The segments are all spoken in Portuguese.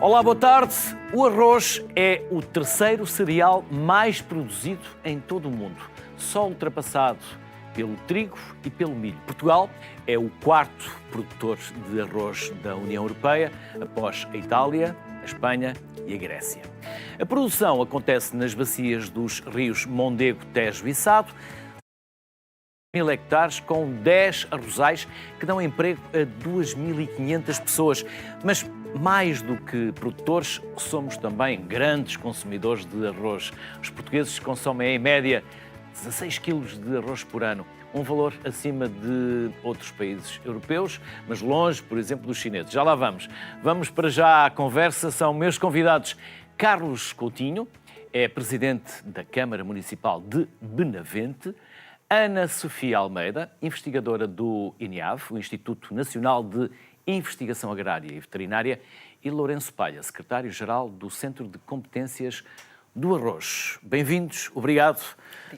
Olá, boa tarde. O arroz é o terceiro cereal mais produzido em todo o mundo, só ultrapassado pelo trigo e pelo milho. Portugal é o quarto produtor de arroz da União Europeia, após a Itália, a Espanha e a Grécia. A produção acontece nas bacias dos rios Mondego, Tejo e Sado, 1.000 hectares com 10 arrozais que dão emprego a 2.500 pessoas. Mas mais do que produtores, somos também grandes consumidores de arroz. Os portugueses consomem em média 16 quilos de arroz por ano, um valor acima de outros países europeus, mas longe, por exemplo, dos chineses. Já lá vamos. Vamos para já à conversa. São meus convidados Carlos Coutinho, é presidente da Câmara Municipal de Benavente, Ana Sofia Almeida, investigadora do INEAV, o Instituto Nacional de Investigação Agrária e Veterinária, e Lourenço Palha, secretário-geral do Centro de Competências do Arroz. Bem-vindos, obrigado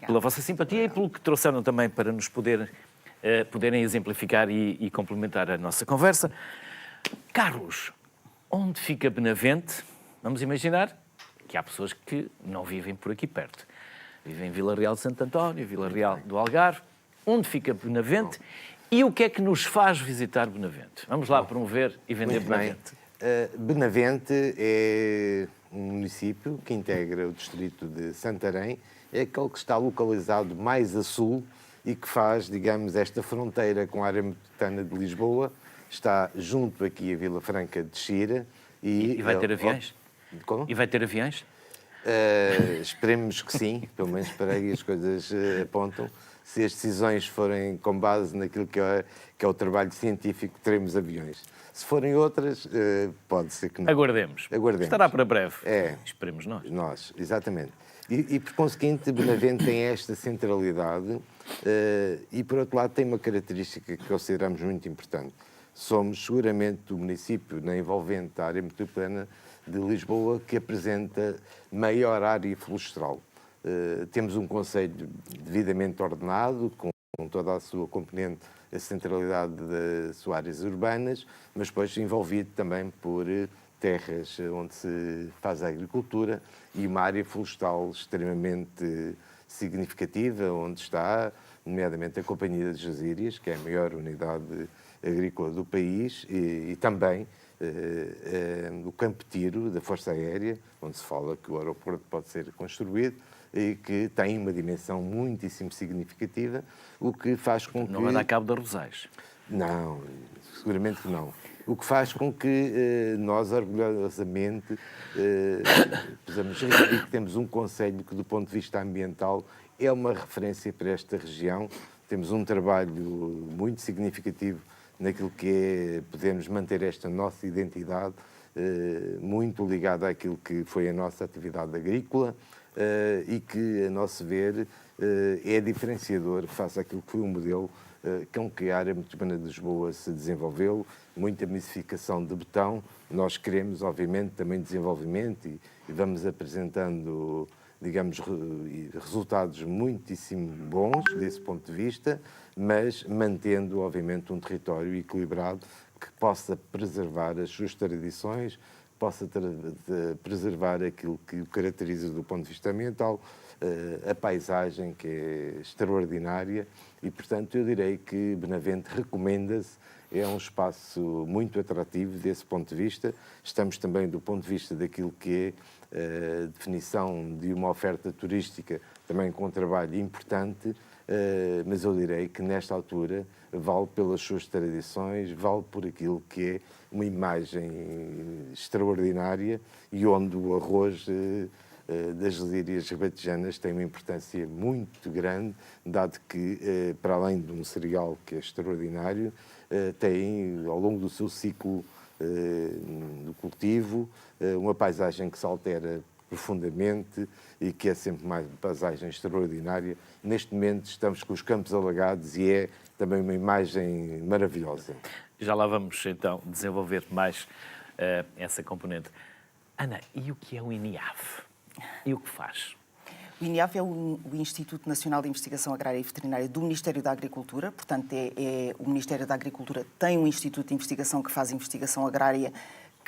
pela vossa simpatia e pelo que trouxeram também para nos poderem exemplificar e complementar a nossa conversa. Carlos, onde fica Benavente? Vamos imaginar que há pessoas que não vivem por aqui perto. Vivem em Vila Real de Santo António, Vila Real do Algarve. Onde fica Benavente e o que é que nos faz visitar Benavente? Vamos lá promover e vender Benavente. Benavente é um município que integra o distrito de Santarém. É aquele que está localizado mais a sul e que faz, digamos, esta fronteira com a área metropolitana de Lisboa. Está junto aqui a Vila Franca de Xira. E vai ter aviões? Como? E vai ter aviões? Esperemos que sim, pelo menos para aí as coisas apontam. Se as decisões forem com base naquilo que é o trabalho científico, teremos aviões. Se forem outras, pode ser que não. Aguardemos. Estará para breve. Esperemos nós. Nós, exatamente. E por conseguinte, Benavente tem esta centralidade e, por outro lado, tem uma característica que consideramos muito importante. Somos seguramente o município na envolvente área metropolitana de Lisboa que apresenta maior área florestal. Temos um concelho devidamente ordenado, com toda a sua componente, a centralidade das suas áreas urbanas, mas depois envolvido também por terras onde se faz a agricultura e uma área florestal extremamente significativa, onde está, nomeadamente, a Companhia das Jasírias, que é a maior unidade agrícola do país, e também o Campo Tiro da Força Aérea, onde se fala que o aeroporto pode ser construído e que tem uma dimensão muitíssimo significativa, o que faz com que... Não vai dar cabo de arrozais. Não, seguramente que não. O que faz com que nós, orgulhosamente, possamos referir que temos um concelho que, do ponto de vista ambiental, é uma referência para esta região. Temos um trabalho muito significativo naquilo que é podermos manter esta nossa identidade, muito ligada àquilo que foi a nossa atividade agrícola e que, a nosso ver, é diferenciador face àquilo que foi o modelo com que a área metropolitana de Lisboa se desenvolveu, muita massificação de betão. Nós queremos, obviamente, também desenvolvimento e vamos apresentando, digamos, resultados muitíssimo bons desse ponto de vista, mas mantendo, obviamente, um território equilibrado que possa preservar as suas tradições, possa preservar aquilo que o caracteriza do ponto de vista ambiental, a paisagem, que é extraordinária, e, portanto, eu direi que Benavente recomenda-se, é um espaço muito atrativo desse ponto de vista. Estamos também do ponto de vista daquilo que é a definição de uma oferta turística, também com um trabalho importante, mas eu direi que nesta altura vale pelas suas tradições, vale por aquilo que é uma imagem extraordinária e onde o arroz das Jasírias ribatejanas tem uma importância muito grande, dado que, para além de um cereal que é extraordinário, tem, ao longo do seu ciclo do cultivo, uma paisagem que se altera profundamente e que é sempre mais uma paisagem extraordinária. Neste momento estamos com os campos alagados e é também uma imagem maravilhosa. Já lá vamos, então, desenvolver mais essa componente. Ana, e o que é o INEAV? E o que faz? O INEAV é o Instituto Nacional de Investigação Agrária e Veterinária do Ministério da Agricultura, portanto, o Ministério da Agricultura tem um Instituto de Investigação que faz investigação agrária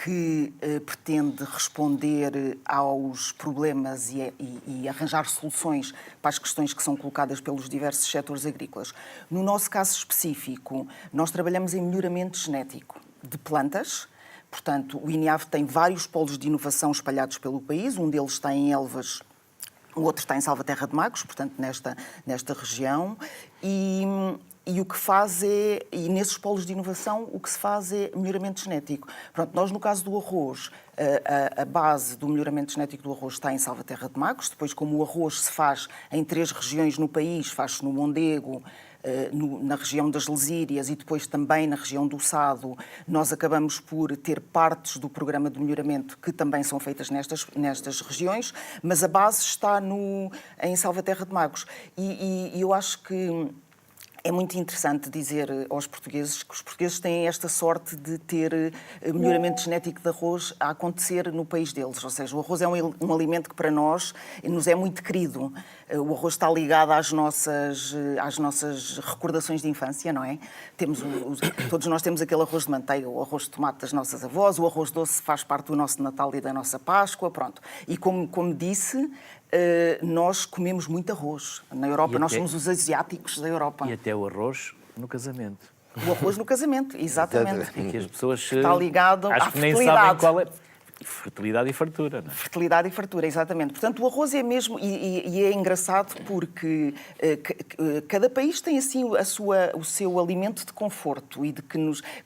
que pretende responder aos problemas e arranjar soluções para as questões que são colocadas pelos diversos setores agrícolas. No nosso caso específico, nós trabalhamos em melhoramento genético de plantas. Portanto, o INIAV tem vários polos de inovação espalhados pelo país. Um deles está em Elvas, o outro está em Salvaterra de Magos, portanto, nesta região. E o que faz é, e nesses polos de inovação, o que se faz é melhoramento genético. Pronto, nós, no caso do arroz, a base do melhoramento genético do arroz está em Salvaterra de Magos. Depois, como o arroz se faz em 3 regiões no país, faz-se no Mondego, na região das Lesírias e depois também na região do Sado, nós acabamos por ter partes do programa de melhoramento que também são feitas nestas regiões, mas a base está em Salvaterra de Magos. E eu acho que é muito interessante dizer aos portugueses que os portugueses têm esta sorte de ter melhoramento genético de arroz a acontecer no país deles. Ou seja, o arroz é um alimento que para nós nos é muito querido. O arroz está ligado às nossas recordações de infância, não é? Todos nós temos aquele arroz de manteiga, o arroz de tomate das nossas avós, o arroz doce faz parte do nosso Natal e da nossa Páscoa, pronto. E como disse, nós comemos muito arroz. Na Europa, nós somos os asiáticos da Europa. E até o arroz no casamento. O arroz no casamento, exatamente. E que as pessoas está ligado à acho que nem fertilidade. sabem qual é. Fertilidade e fartura, não é? Fertilidade e fartura, exatamente. Portanto, o arroz é mesmo, e é engraçado porque cada país tem assim o seu alimento de conforto e de que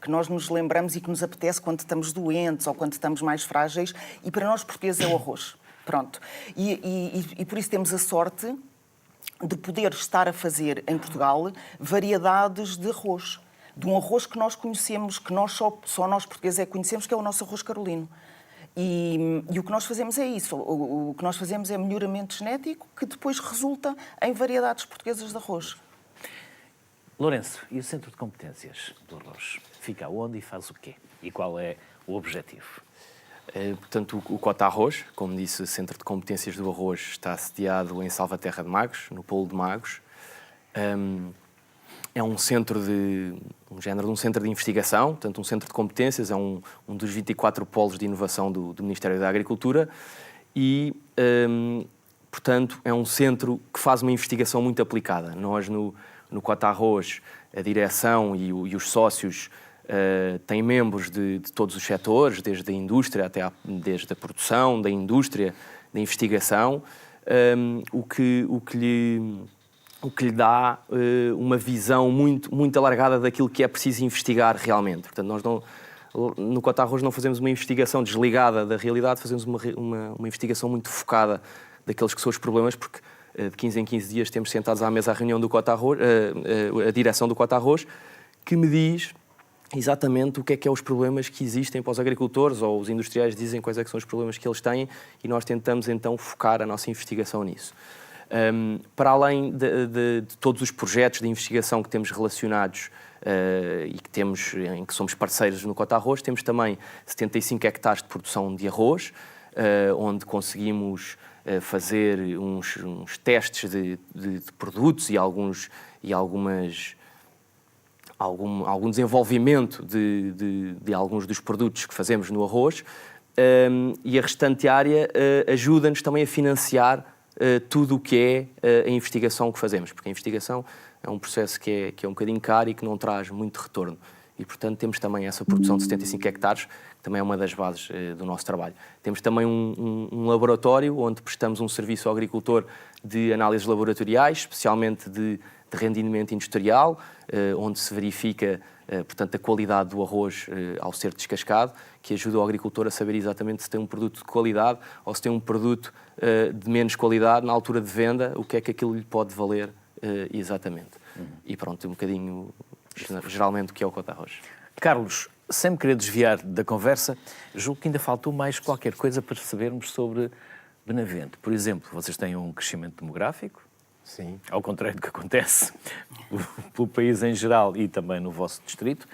nós nos lembramos e que nos apetece quando estamos doentes ou quando estamos mais frágeis, e para nós portugueses é o arroz. Pronto. E por isso temos a sorte de poder estar a fazer em Portugal variedades de arroz. De um arroz que nós conhecemos, que só nós portugueses é que conhecemos, que é o nosso arroz carolino. E o que nós fazemos é isso. O que nós fazemos é melhoramento genético que depois resulta em variedades portuguesas de arroz. Lourenço, e o Centro de Competências do Arroz? Fica onde e faz o quê? E qual é o objetivo? Portanto, o Cota Arroz, como disse, o Centro de Competências do Arroz está sediado em Salvaterra de Magos, no Polo de Magos. É um género de um centro de investigação, portanto, um centro de competências, é um dos 24 polos de inovação do Ministério da Agricultura e, portanto, é um centro que faz uma investigação muito aplicada. Nós, no Cota Arroz, a direção e os sócios têm membros de todos os setores, desde a indústria desde a produção, da indústria, da investigação, o que lhe dá uma visão muito alargada daquilo que é preciso investigar realmente. Portanto, nós no Cota Arroz não fazemos uma investigação desligada da realidade, fazemos uma investigação muito focada daqueles que são os problemas, porque de 15 em 15 dias temos sentados à mesa a reunião do Cota Arroz, a direção do Cota Arroz, que me diz exatamente o que é os problemas que existem para os agricultores, ou os industriais dizem quais é que são os problemas que eles têm, e nós tentamos então focar a nossa investigação nisso. Para além de todos os projetos de investigação que temos relacionados e em que somos parceiros no Cota Arroz, temos também 75 hectares de produção de arroz, onde conseguimos fazer uns testes de produtos e algum desenvolvimento de alguns dos produtos que fazemos no arroz, e a restante área ajuda-nos também a financiar tudo o que é a investigação que fazemos, porque a investigação é um processo que é um bocadinho caro e que não traz muito retorno. E, portanto, temos também essa produção de 75 hectares, que também é uma das bases do nosso trabalho. Temos também um laboratório onde prestamos um serviço ao agricultor de análises laboratoriais, especialmente de rendimento industrial, onde se verifica, portanto, a qualidade do arroz ao ser descascado, que ajuda o agricultor a saber exatamente se tem um produto de qualidade ou se tem um produto de menos qualidade na altura de venda, o que é que aquilo lhe pode valer exatamente. E pronto, um bocadinho, geralmente, o que é o Cota Arroz. Carlos, sem me querer desviar da conversa, julgo que ainda faltou mais qualquer coisa para sabermos sobre Benavente. Por exemplo, vocês têm um crescimento demográfico, Sim. ao contrário do que acontece pelo país em geral e também no vosso distrito,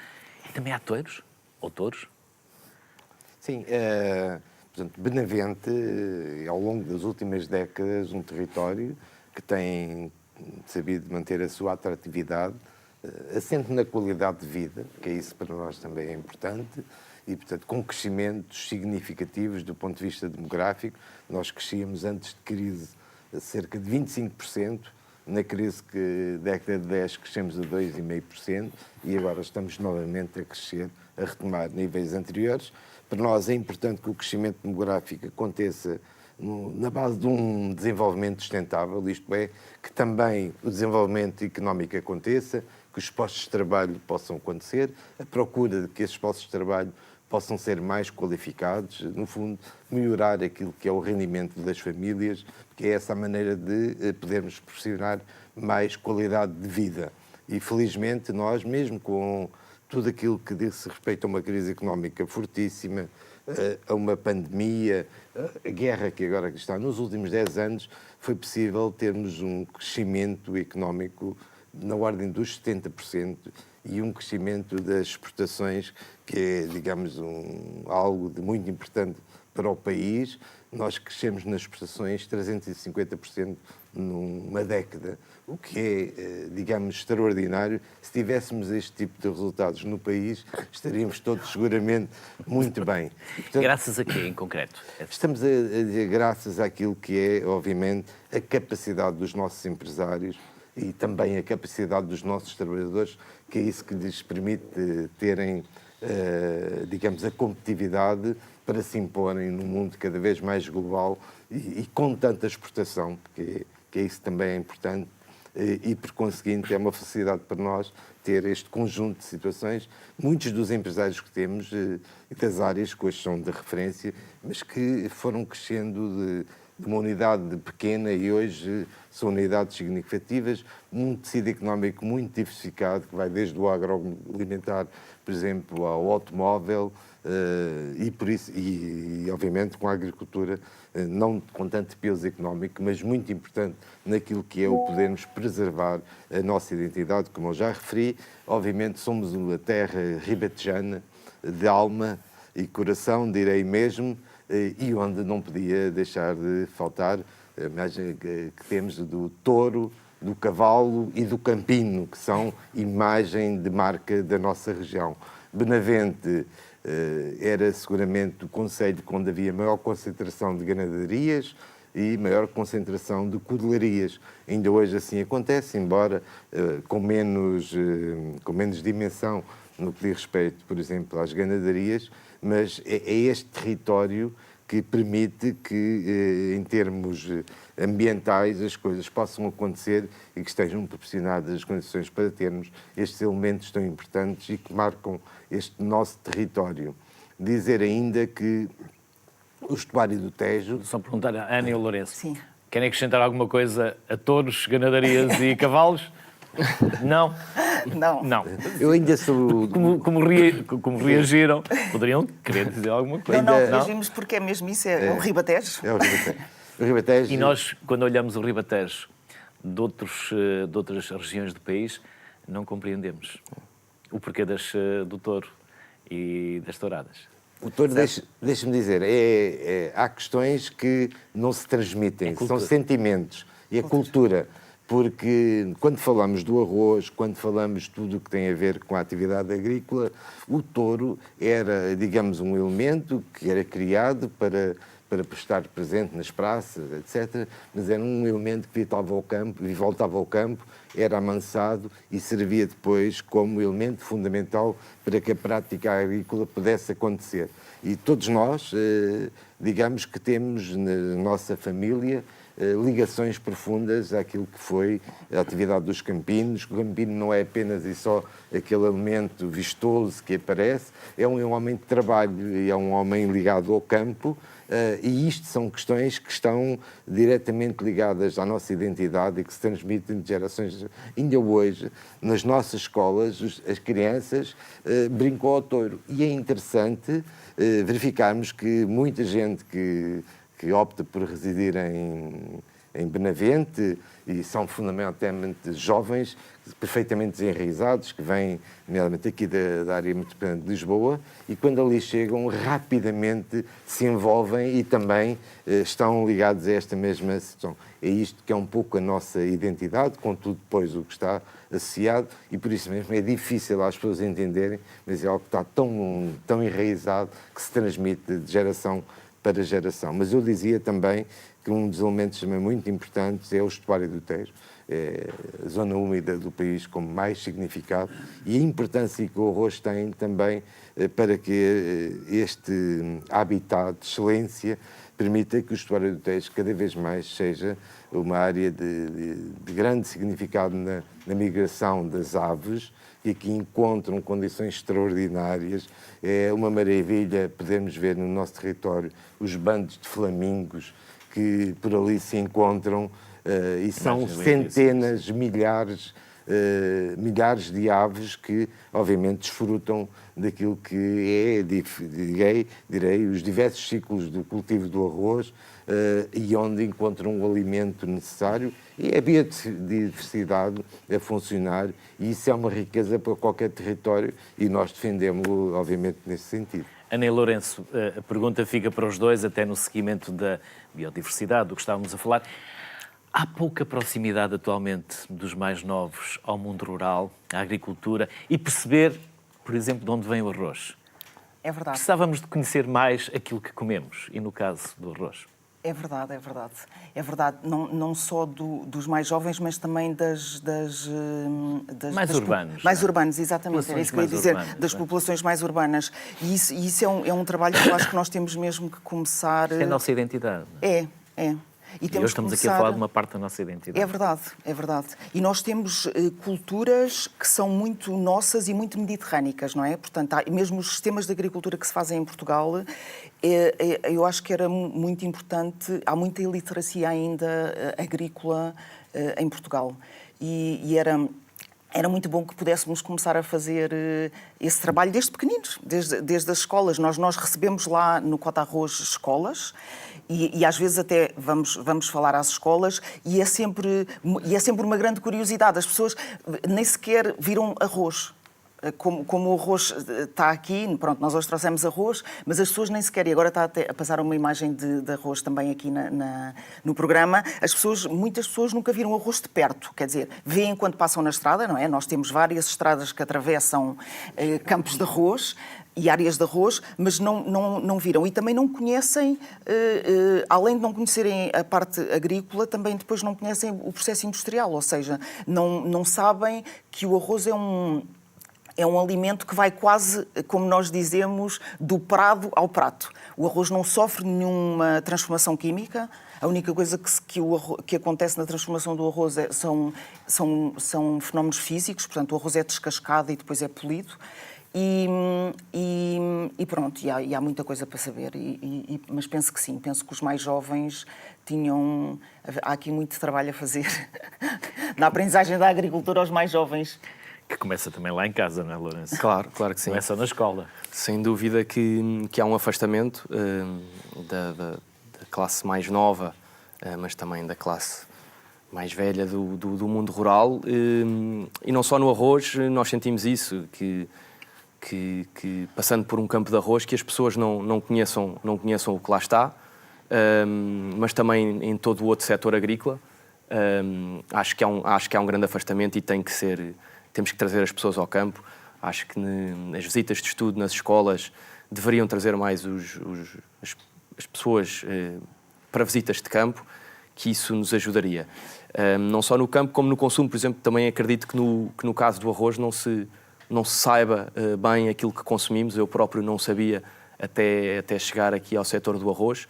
e também há touros, ou touros. Sim, portanto, Benavente, ao longo das últimas décadas, um território que tem sabido manter a sua atratividade, assente na qualidade de vida, que é isso para nós também é importante, e, portanto, com crescimentos significativos do ponto de vista demográfico. Nós crescíamos antes de crise a cerca de 25%, na crise que década de 10 crescemos a 2,5% e agora estamos novamente a crescer, a retomar níveis anteriores. Para nós é importante que o crescimento demográfico aconteça na base de um desenvolvimento sustentável, isto é, que também o desenvolvimento económico aconteça, que os postos de trabalho possam acontecer, a procura de que esses postos de trabalho possam ser mais qualificados, no fundo, melhorar aquilo que é o rendimento das famílias, que é essa a maneira de podermos proporcionar mais qualidade de vida. E, felizmente, nós, mesmo com tudo aquilo que diz respeito a uma crise económica fortíssima, a uma pandemia, a guerra que agora está nos últimos 10 anos, foi possível termos um crescimento económico na ordem dos 70% e um crescimento das exportações que é, digamos, algo de muito importante para o país. Nós crescemos nas exportações 350% numa década, o que é, digamos, extraordinário. Se tivéssemos este tipo de resultados no país, estaríamos todos seguramente muito bem. Portanto, graças a quê, em concreto? Estamos a dizer graças àquilo que é, obviamente, a capacidade dos nossos empresários e também a capacidade dos nossos trabalhadores, que é isso que lhes permite terem, digamos, a competitividade para se imporem num mundo cada vez mais global e com tanta exportação, que é isso também é importante, e por conseguinte é uma facilidade para nós ter este conjunto de situações. Muitos dos empresários que temos e das áreas que hoje são de referência, mas que foram crescendo de uma unidade pequena e hoje são unidades significativas, um tecido económico muito diversificado, que vai desde o agroalimentar, por exemplo, ao automóvel, e por isso, e obviamente com a agricultura, não com tanto peso económico, mas muito importante naquilo que é o podermos preservar a nossa identidade, como eu já referi. Obviamente somos uma terra ribatejana, de alma e coração, direi mesmo, e onde não podia deixar de faltar a imagem que temos do touro, do cavalo e do campino, que são imagem de marca da nossa região. Benavente era seguramente o concelho onde havia maior concentração de ganaderias e maior concentração de codelarias. Ainda hoje assim acontece, embora com menos dimensão no que diz respeito, por exemplo, às ganaderias, mas é este território que permite que, em termos ambientais, as coisas possam acontecer e que estejam proporcionadas as condições para termos estes elementos tão importantes e que marcam este nosso território. Dizer ainda que o estuário do Tejo... Só perguntar a Ana e o Lourenço. Sim. Querem acrescentar alguma coisa a touros, ganadarias e cavalos? Não? Não. Não. Eu ainda sou... Como reagiram, poderiam querer dizer alguma coisa. Não, reagimos porque é mesmo isso, é o Ribatejo. É o Ribatejo. O Ribatejo... E nós, quando olhamos o Ribatejo de outras regiões do país, não compreendemos o porquê do touro e das touradas. O touro, deixa-me dizer, há questões que não se transmitem, são sentimentos. E a cultura, porque quando falamos do arroz, quando falamos de tudo o que tem a ver com a atividade agrícola, o touro era, digamos, um elemento que era criado para estar presente nas praças, etc. Mas era um elemento que voltava ao campo, era amansado e servia depois como elemento fundamental para que a prática agrícola pudesse acontecer. E todos nós, digamos que temos na nossa família ligações profundas àquilo que foi a atividade dos campinos. O campino não é apenas e só aquele elemento vistoso que aparece, é um homem de trabalho e é um homem ligado ao campo, e isto são questões que estão diretamente ligadas à nossa identidade e que se transmitem de gerações. Ainda hoje, nas nossas escolas, as crianças brincam ao touro. E é interessante verificarmos que muita gente que opta por residir em Benavente, e são fundamentalmente jovens, perfeitamente desenraizados, que vêm, nomeadamente aqui da área metropolitana de Lisboa, e quando ali chegam, rapidamente se envolvem e também estão ligados a esta mesma situação. É isto que é um pouco a nossa identidade, com tudo depois o que está associado, e por isso mesmo é difícil às pessoas entenderem, mas é algo que está tão enraizado que se transmite de geração para geração. Mas eu dizia também que um dos elementos também muito importantes é o estuário do Tejo, é a zona úmida do país com mais significado, e a importância que o arroz tem também para que este habitat de excelência permita que o estuário do Tejo cada vez mais seja uma área de grande significado na migração das aves, e aqui encontram condições extraordinárias. É uma maravilha podermos ver no nosso território os bandos de flamingos que por ali se encontram, e são centenas, milhares de aves que, obviamente, desfrutam daquilo que direi, os diversos ciclos do cultivo do arroz, e onde encontram o alimento necessário, e a biodiversidade a funcionar, e isso é uma riqueza para qualquer território, e nós defendemos-lo, obviamente, nesse sentido. Ana e Lourenço, a pergunta fica para os dois, até no seguimento da biodiversidade, do que estávamos a falar. Há pouca proximidade atualmente dos mais novos ao mundo rural, à agricultura, e perceber, por exemplo, de onde vem o arroz. É verdade. Precisávamos de conhecer mais aquilo que comemos, e no caso do arroz. É verdade, é verdade. É verdade, não só dos mais jovens, mas também Mais urbanos. Mais urbanos, exatamente. Era isso que eu ia dizer, das populações mais urbanas. E isso é um trabalho que eu acho que nós temos mesmo que começar... É a nossa identidade. É. E hoje estamos aqui a falar de uma parte da nossa identidade. É verdade. E nós temos culturas que são muito nossas e muito mediterrânicas, não é? Portanto, mesmo os sistemas de agricultura que se fazem em Portugal, eu acho que era muito importante, há muita iliteracia ainda agrícola em Portugal. E era muito bom que pudéssemos começar a fazer esse trabalho desde pequeninos, desde as escolas. Nós recebemos lá no Cota Arroz escolas, e às vezes até vamos falar às escolas, e é sempre uma grande curiosidade. As pessoas nem sequer viram arroz. Como o arroz está aqui, pronto, nós hoje trouxemos arroz, mas as pessoas nem sequer, e agora está até a passar uma imagem de arroz também aqui no programa, muitas pessoas nunca viram arroz de perto, quer dizer, veem quando passam na estrada, não é? Nós temos várias estradas que atravessam campos de arroz e áreas de arroz, mas não viram. E também não conhecem, além de não conhecerem a parte agrícola, também depois não conhecem o processo industrial, ou seja, não sabem que o arroz é um alimento que vai quase, como nós dizemos, do prado ao prato. O arroz não sofre nenhuma transformação química. A única coisa que acontece na transformação do arroz são fenómenos físicos. Portanto, o arroz é descascado e depois é polido. E pronto, e há muita coisa para saber. Mas penso que sim, penso que os mais jovens há aqui muito trabalho a fazer na aprendizagem da agricultura aos mais jovens. Que começa também lá em casa, não é, Lourenço? Claro que sim. Começa na escola. Sem dúvida que há um afastamento da classe mais nova, mas também da classe mais velha do mundo rural. E não só no arroz, nós sentimos isso, que passando por um campo de arroz, que as pessoas não conheçam o que lá está, mas também em todo o outro setor agrícola. Acho que há um grande afastamento e temos que trazer as pessoas ao campo. Acho que as visitas de estudo nas escolas deveriam trazer mais as pessoas para visitas de campo, que isso nos ajudaria. Não só no campo, como no consumo, por exemplo. Também acredito que no caso do arroz não se saiba bem aquilo que consumimos. Eu próprio não sabia até chegar aqui ao setor do arroz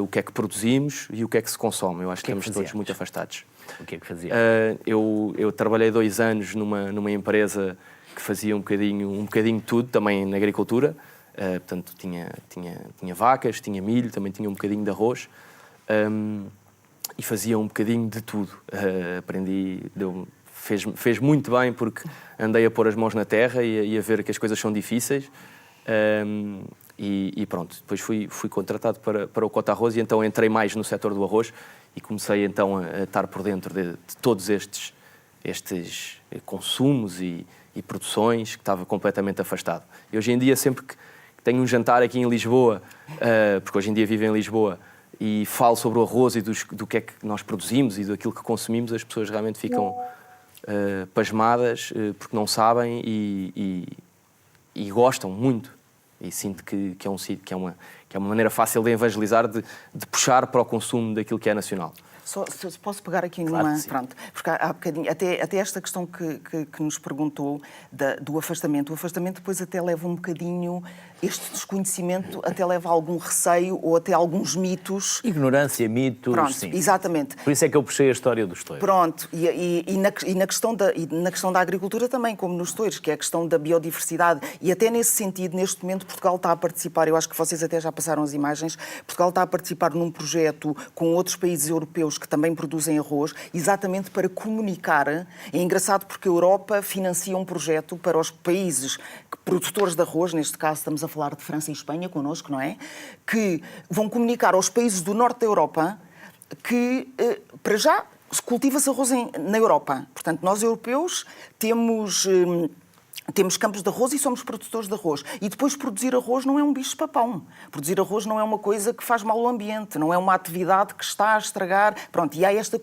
o que é que produzimos e o que é que se consome. Eu acho que estamos todos muito afastados. O que é que fazia? Eu trabalhei 2 anos numa empresa que fazia um bocadinho de tudo, também na agricultura. Portanto, tinha vacas, tinha milho, também tinha um bocadinho de arroz. E fazia um bocadinho de tudo. Aprendi, fez muito bem, porque andei a pôr as mãos na terra e a ver que as coisas são difíceis. E pronto, depois fui contratado para o Cota Arroz, e então entrei mais no setor do arroz e comecei então a estar por dentro de todos estes consumos e produções que estava completamente afastado. E hoje em dia, sempre que tenho um jantar aqui em Lisboa, porque hoje em dia vivo em Lisboa, e falo sobre o arroz e do que é que nós produzimos e daquilo que consumimos, as pessoas realmente ficam pasmadas porque não sabem e gostam muito. E sinto que é uma maneira fácil de evangelizar, de puxar para o consumo daquilo que é nacional. Só posso pegar aqui Claro numa... que sim. Pronto, porque há bocadinho, até esta questão que nos perguntou do afastamento. O afastamento depois até leva um bocadinho... Este desconhecimento até leva a algum receio ou até alguns mitos. Ignorância, mitos, Pronto, sim. exatamente. Por isso é que eu puxei a história dos touros. Pronto, e na questão da agricultura também, como nos touros, que é a questão da biodiversidade. E até nesse sentido, neste momento, Portugal está a participar, eu acho que vocês até já passaram as imagens, Portugal está a participar num projeto com outros países europeus que também produzem arroz, exatamente para comunicar. É engraçado porque a Europa financia um projeto para os países produtores de arroz, neste caso estamos a falar de França e Espanha connosco, não é? Que vão comunicar aos países do norte da Europa que, para já, cultiva-se arroz na Europa. Portanto, nós europeus temos campos de arroz e somos produtores de arroz. E depois produzir arroz não é um bicho-papão. Produzir arroz não é uma coisa que faz mal ao ambiente, não é uma atividade que está a estragar. Pronto, e há este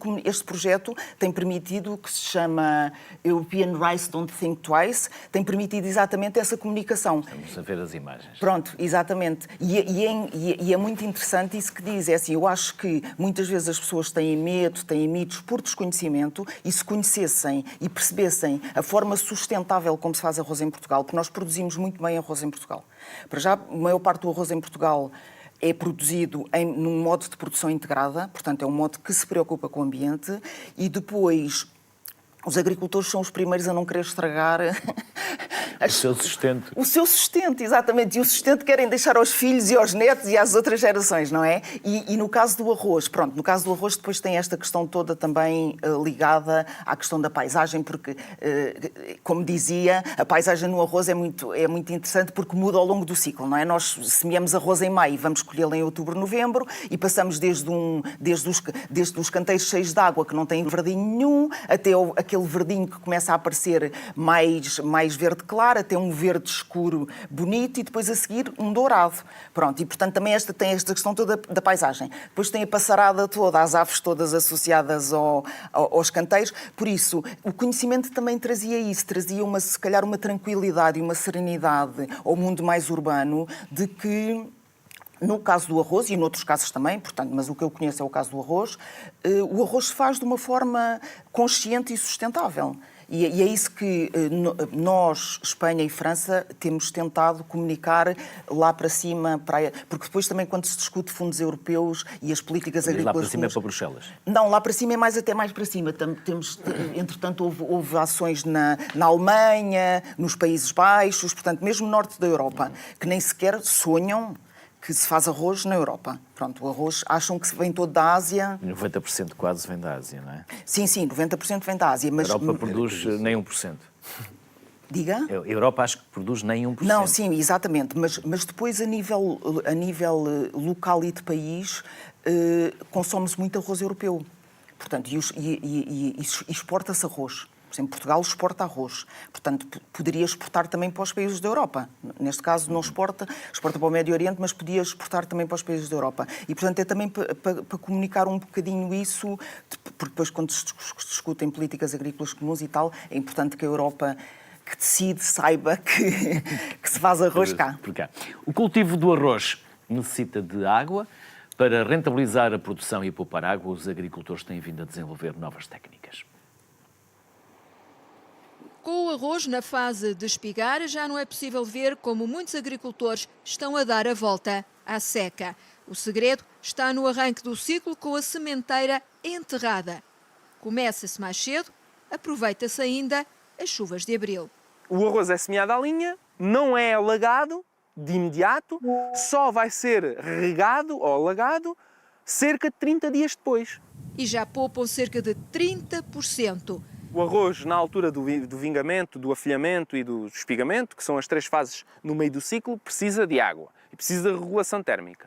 projeto tem permitido, que se chama European Rice Don't Think Twice, tem permitido exatamente essa comunicação. Vamos a ver as imagens. Pronto, exatamente. E é muito interessante isso que diz. É assim, eu acho que muitas vezes as pessoas têm medo, têm mitos por desconhecimento, e se conhecessem e percebessem a forma sustentável como se faz arroz em Portugal, porque nós produzimos muito bem arroz em Portugal. Para já, a maior parte do arroz em Portugal é produzido num modo de produção integrada, portanto é um modo que se preocupa com o ambiente, e depois os agricultores são os primeiros a não querer estragar O seu sustento. O seu sustento, exatamente. E o sustento querem deixar aos filhos e aos netos e às outras gerações, não é? E no caso do arroz, pronto, no caso do arroz depois tem esta questão toda também ligada à questão da paisagem, porque, como dizia, a paisagem no arroz é muito interessante porque muda ao longo do ciclo, não é? Nós semeamos arroz em maio e vamos colhê-lo em outubro, novembro, e passamos desde os canteiros cheios de água que não têm verdinho nenhum, até aquele verdinho que começa a aparecer mais verde claro, até um verde escuro bonito, e depois a seguir um dourado. Pronto, e portanto também tem esta questão toda da paisagem. Depois tem a passarada toda, as aves todas associadas aos canteiros. Por isso, o conhecimento também trazia isso, trazia se calhar uma tranquilidade e uma serenidade ao mundo mais urbano, de que no caso do arroz, e noutros casos também, portanto, mas o que eu conheço é o caso do arroz, o arroz se faz de uma forma consciente e sustentável. E é isso que nós, Espanha e França, temos tentado comunicar lá para cima, porque depois também quando se discute fundos europeus e as políticas agrícolas... Lá para cima é para Bruxelas? Não, lá para cima é até mais para cima. Entretanto, houve ações na Alemanha, nos Países Baixos, portanto, mesmo no norte da Europa, que nem sequer sonham que se faz arroz na Europa. Pronto, o arroz acham que vem todo da Ásia. 90% quase vem da Ásia, não é? Sim, 90% vem da Ásia. Mas A Europa produz nem 1%. Diga? A Europa acho que produz nem 1%. Não, sim, exatamente. Mas depois, a nível local e de país, consome-se muito arroz europeu. Portanto, e exporta-se arroz. Por exemplo, Portugal exporta arroz. Portanto, poderia exportar também para os países da Europa. Neste caso, não exporta para o Médio Oriente, mas podia exportar também para os países da Europa. E, portanto, é também para comunicar um bocadinho isso, porque depois, quando se discutem políticas agrícolas comuns e tal, é importante que a Europa, que decide, saiba que se faz arroz cá. Por cá. O cultivo do arroz necessita de água. Para rentabilizar a produção e poupar água, os agricultores têm vindo a desenvolver novas técnicas. Com o arroz na fase de espigar, já não é possível ver como muitos agricultores estão a dar a volta à seca. O segredo está no arranque do ciclo com a sementeira enterrada. Começa-se mais cedo, aproveita-se ainda as chuvas de abril. O arroz é semeado à linha, não é alagado de imediato, só vai ser regado ou alagado cerca de 30 dias depois. E já poupam cerca de 30%. O arroz, na altura do vingamento, do afolhamento e do espigamento, que são as 3 fases no meio do ciclo, precisa de água e precisa de regulação térmica.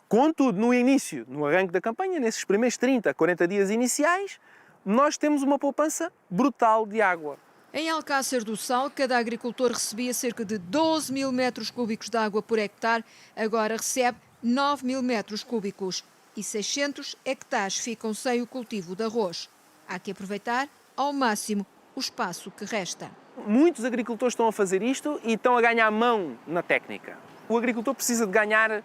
Contudo, no início, no arranque da campanha, nesses primeiros 30, 40 dias iniciais, nós temos uma poupança brutal de água. Em Alcácer do Sal, cada agricultor recebia cerca de 12 mil metros cúbicos de água por hectare, agora recebe 9 mil metros cúbicos e 600 hectares ficam sem o cultivo de arroz. Há que aproveitar ao máximo o espaço que resta. Muitos agricultores estão a fazer isto e estão a ganhar mão na técnica. O agricultor precisa de ganhar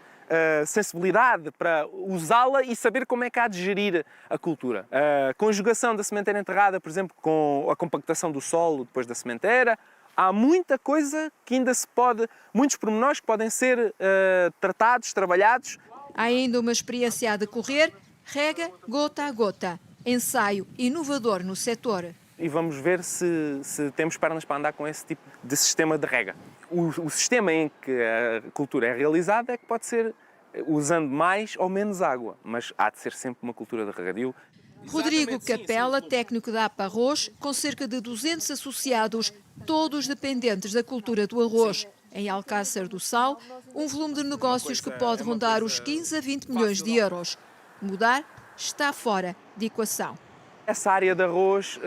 sensibilidade para usá-la e saber como é que há de gerir a cultura. A conjugação da sementeira enterrada, por exemplo, com a compactação do solo depois da sementeira, há muita coisa que ainda se pode, muitos pormenores que podem ser tratados, trabalhados. Há ainda uma experiência a decorrer, rega gota a gota, ensaio inovador no setor. E vamos ver se temos pernas para andar com esse tipo de sistema de rega. O sistema em que a cultura é realizada é que pode ser usando mais ou menos água, mas há de ser sempre uma cultura de regadio. Rodrigo Capela, técnico da APA Arroz, com cerca de 200 associados, todos dependentes da cultura do arroz. Em Alcácer do Sal, um volume de negócios que pode rondar os 15 a 20 milhões de euros. Mudar está fora de equação. Essa área de arroz,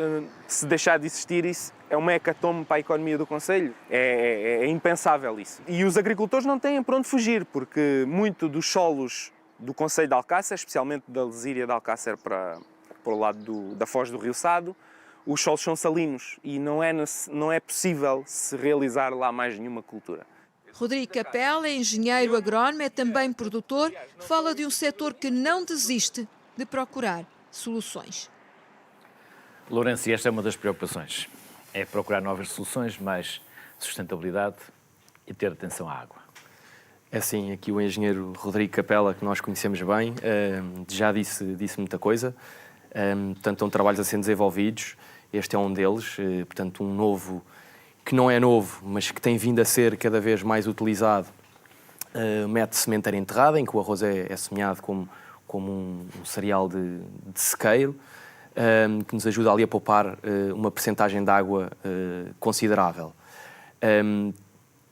se deixar de existir, isso é uma hecatombe para a economia do concelho. É impensável isso. E os agricultores não têm para onde fugir, porque muito dos solos do concelho de Alcácer, especialmente da Lesíria de Alcácer para o lado da foz do Rio Sado, os solos são salinos e não é possível se realizar lá mais nenhuma cultura. Rodrigo Capela, engenheiro agrónomo, é também produtor, fala de um setor que não desiste de procurar soluções. Lourenço, e esta é uma das preocupações. É procurar novas soluções, mais sustentabilidade e ter atenção à água. É assim, aqui o engenheiro Rodrigo Capela, que nós conhecemos bem, já disse muita coisa. Portanto, estão trabalhos a ser desenvolvidos. Este é um deles, portanto, um novo, que não é novo, mas que tem vindo a ser cada vez mais utilizado, método de sementeira enterrada, em que o arroz é semeado como um cereal de sequeiro, que nos ajuda ali a poupar uma percentagem de água considerável.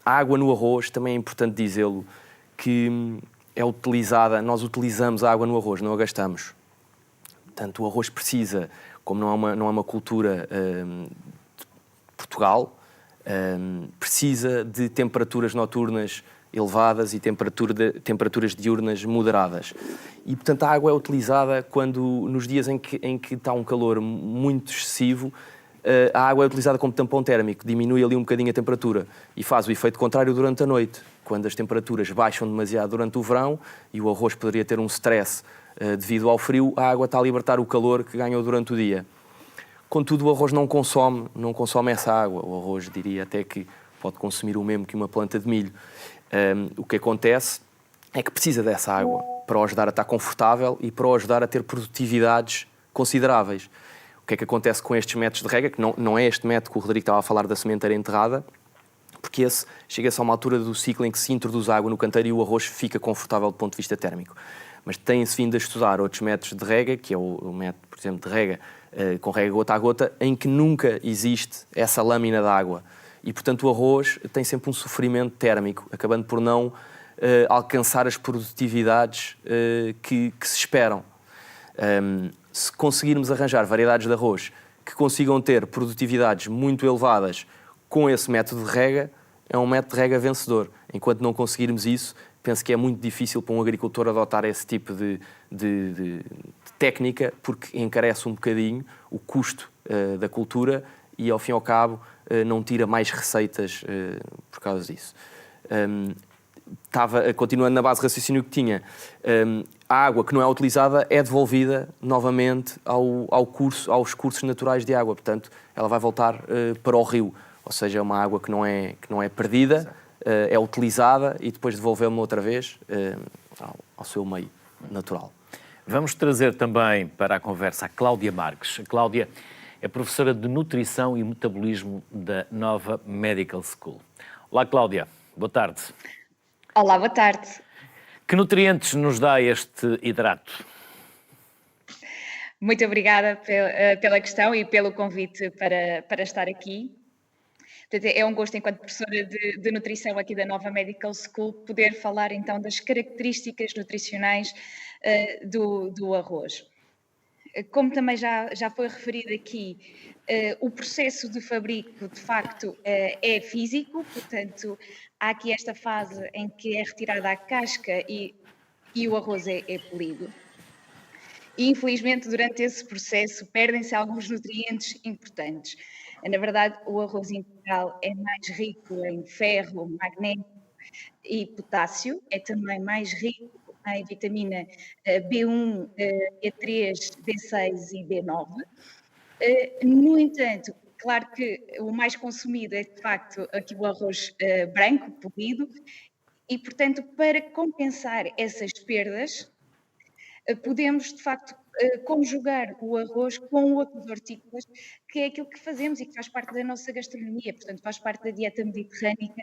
A água no arroz, também é importante dizê-lo, que é utilizada, nós utilizamos a água no arroz, não a gastamos. Portanto, o arroz precisa, como não é uma cultura de Portugal, precisa de temperaturas noturnas elevadas e temperaturas diurnas moderadas. E, portanto, a água é utilizada nos dias em que está um calor muito excessivo, a água é utilizada como tampão térmico, diminui ali um bocadinho a temperatura e faz o efeito contrário durante a noite, quando as temperaturas baixam demasiado durante o verão e o arroz poderia ter um stress devido ao frio, a água está a libertar o calor que ganhou durante o dia. Contudo, o arroz não consome essa água. O arroz, diria até que pode consumir o mesmo que uma planta de milho. O que acontece é que precisa dessa água para o ajudar a estar confortável e para o ajudar a ter produtividades consideráveis. O que é que acontece com estes métodos de rega? Que não é este método que o Rodrigo estava a falar da sementeira enterrada, porque esse chega-se a uma altura do ciclo em que se introduz água no canteiro e o arroz fica confortável do ponto de vista térmico. Mas tem-se vindo a estudar outros métodos de rega, que é o método, por exemplo, de rega com rega gota a gota, em que nunca existe essa lâmina de água. E, portanto, o arroz tem sempre um sofrimento térmico, acabando por não alcançar as produtividades que se esperam. Se conseguirmos arranjar variedades de arroz que consigam ter produtividades muito elevadas com esse método de rega, é um método de rega vencedor. Enquanto não conseguirmos isso, penso que é muito difícil para um agricultor adotar esse tipo de técnica, porque encarece um bocadinho o custo da cultura e, ao fim e ao cabo, não tira mais receitas por causa disso. Continuando na base de raciocínio que tinha, a água que não é utilizada é devolvida novamente aos cursos naturais de água, portanto, ela vai voltar para o rio, ou seja, é uma água que não é perdida, é utilizada e depois devolvemos outra vez ao seu meio natural. Vamos trazer também para a conversa a Cláudia Marques. A Cláudia é professora de Nutrição e Metabolismo da Nova Medical School. Olá, Cláudia. Boa tarde. Olá, boa tarde. Que nutrientes nos dá este hidrato? Muito obrigada pela questão e pelo convite para estar aqui. Portanto, é um gosto, enquanto professora de nutrição aqui da Nova Medical School, poder falar então das características nutricionais do arroz. Como também já foi referido aqui, o processo de fabrico, de facto, é físico, portanto, há aqui esta fase em que é retirada a casca e o arroz é polido. E, infelizmente, durante esse processo, perdem-se alguns nutrientes importantes. Na verdade, o arroz integral é mais rico em ferro, magnésio e potássio, é também mais rico em vitamina B1, B3, B6 e B9. No entanto, claro que o mais consumido é, de facto, aqui o arroz branco, polido, e, portanto, para compensar essas perdas, podemos, de facto, conjugar o arroz com outros hortícolas, que é aquilo que fazemos e que faz parte da nossa gastronomia, portanto, faz parte da dieta mediterrânica,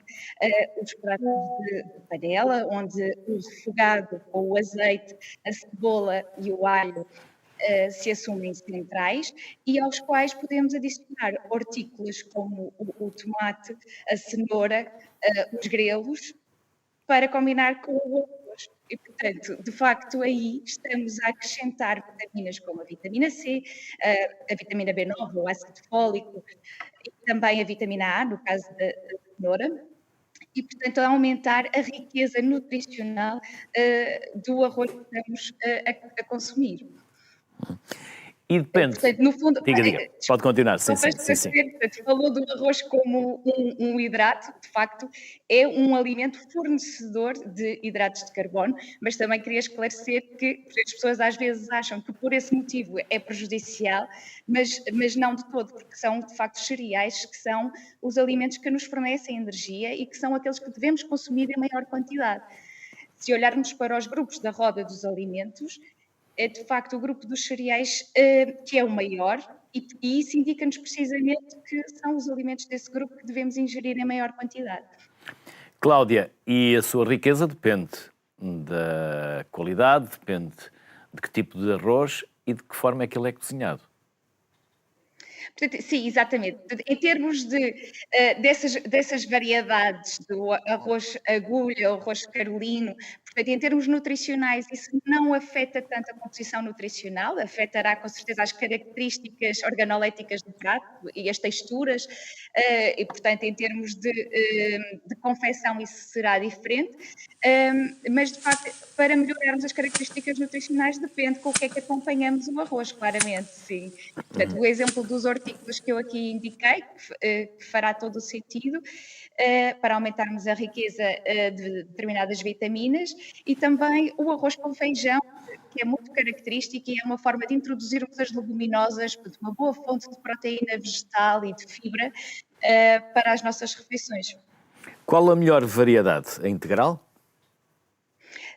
os pratos de panela, onde o refogado ou o azeite, a cebola e o alho se assumem centrais e aos quais podemos adicionar hortícolas como o tomate, a cenoura, os grelos, para combinar com o arroz. E, portanto, de facto, aí estamos a acrescentar vitaminas como a vitamina C, a vitamina B9, o ácido fólico e também a vitamina A, no caso da cenoura, e, portanto, a aumentar a riqueza nutricional do arroz que estamos a consumir. E depende. Portanto, no fundo, Diga. Pode continuar. Sim. portanto, falou do arroz como um hidrato, de facto, é um alimento fornecedor de hidratos de carbono, mas também queria esclarecer que as pessoas às vezes acham que por esse motivo é prejudicial, mas não de todo, porque são, de facto, cereais que são os alimentos que nos fornecem energia e que são aqueles que devemos consumir em maior quantidade. Se olharmos para os grupos da roda dos alimentos, é de facto o grupo dos cereais que é o maior e isso indica-nos precisamente que são os alimentos desse grupo que devemos ingerir em maior quantidade. Cláudia, e a sua riqueza depende da qualidade, depende de que tipo de arroz e de que forma é que ele é cozinhado. Portanto, sim, exatamente. Em termos dessas variedades do arroz agulha, arroz carolino, portanto, em termos nutricionais, isso não afeta tanto a composição nutricional, afetará com certeza as características organoléticas do prato e as texturas, e, portanto, em termos de confecção isso será diferente, mas, de facto, para melhorarmos as características nutricionais depende com o que é que acompanhamos o arroz, claramente, sim. Portanto, o exemplo dos hortícolas que eu aqui indiquei, que fará todo o sentido, para aumentarmos a riqueza de determinadas vitaminas, e também o arroz com feijão, que é muito característico e é uma forma de introduzirmos as leguminosas, uma boa fonte de proteína vegetal e de fibra para as nossas refeições. Qual a melhor variedade? A integral?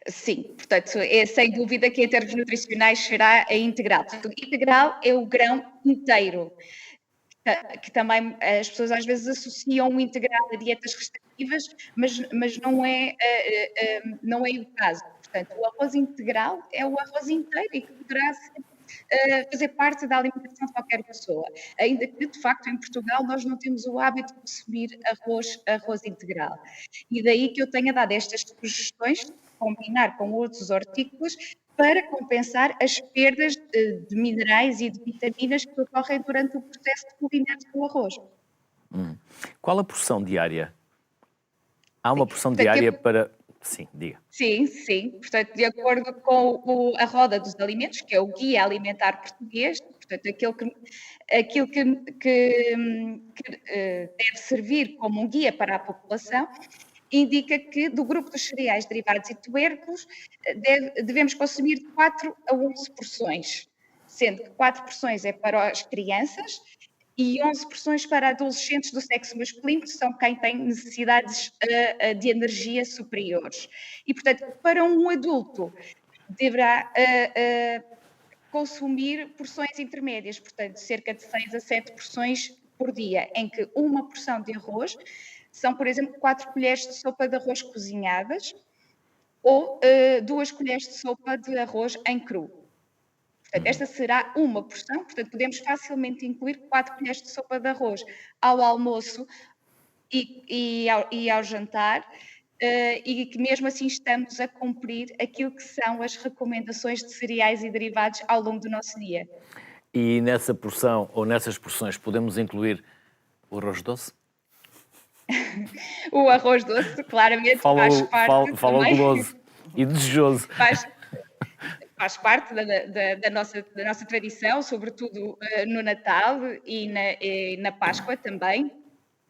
Sim, portanto, é sem dúvida que em termos nutricionais será a integral. Portanto, integral é o grão inteiro, que também as pessoas às vezes associam o integral a dietas restritivas, mas não é o caso. Portanto, o arroz integral é o arroz inteiro e que poderá fazer parte da alimentação de qualquer pessoa. Ainda que, de facto, em Portugal nós não temos o hábito de consumir arroz integral. E daí que eu tenha dado estas sugestões de combinar com outros hortícolas para compensar as perdas de minerais e de vitaminas que ocorrem durante o processo de cozimento do arroz. Qual a porção diária? Há uma porção diária para... Sim, diga. Sim. Portanto, de acordo com a Roda dos Alimentos, que é o Guia Alimentar Português, portanto, aquilo que deve servir como um guia para a população, indica que do grupo dos cereais derivados e tubérculos devemos consumir de 4 a 11 porções, sendo que 4 porções é para as crianças e 11 porções para adolescentes do sexo masculino, que são quem tem necessidades de energia superiores. E, portanto, para um adulto, deverá consumir porções intermédias, portanto, cerca de 6 a 7 porções por dia, em que uma porção de arroz são, por exemplo, 4 colheres de sopa de arroz cozinhadas ou 2 colheres de sopa de arroz em cru. Portanto, esta será uma porção, portanto, podemos facilmente incluir 4 colheres de sopa de arroz ao almoço e ao jantar, e que mesmo assim estamos a cumprir aquilo que são as recomendações de cereais e derivados ao longo do nosso dia. E nessa porção, ou nessas porções, podemos incluir o arroz doce? O arroz doce, claramente, faz parte Fala também. goloso e desejoso. Faz parte da nossa tradição, sobretudo no Natal e na Páscoa também.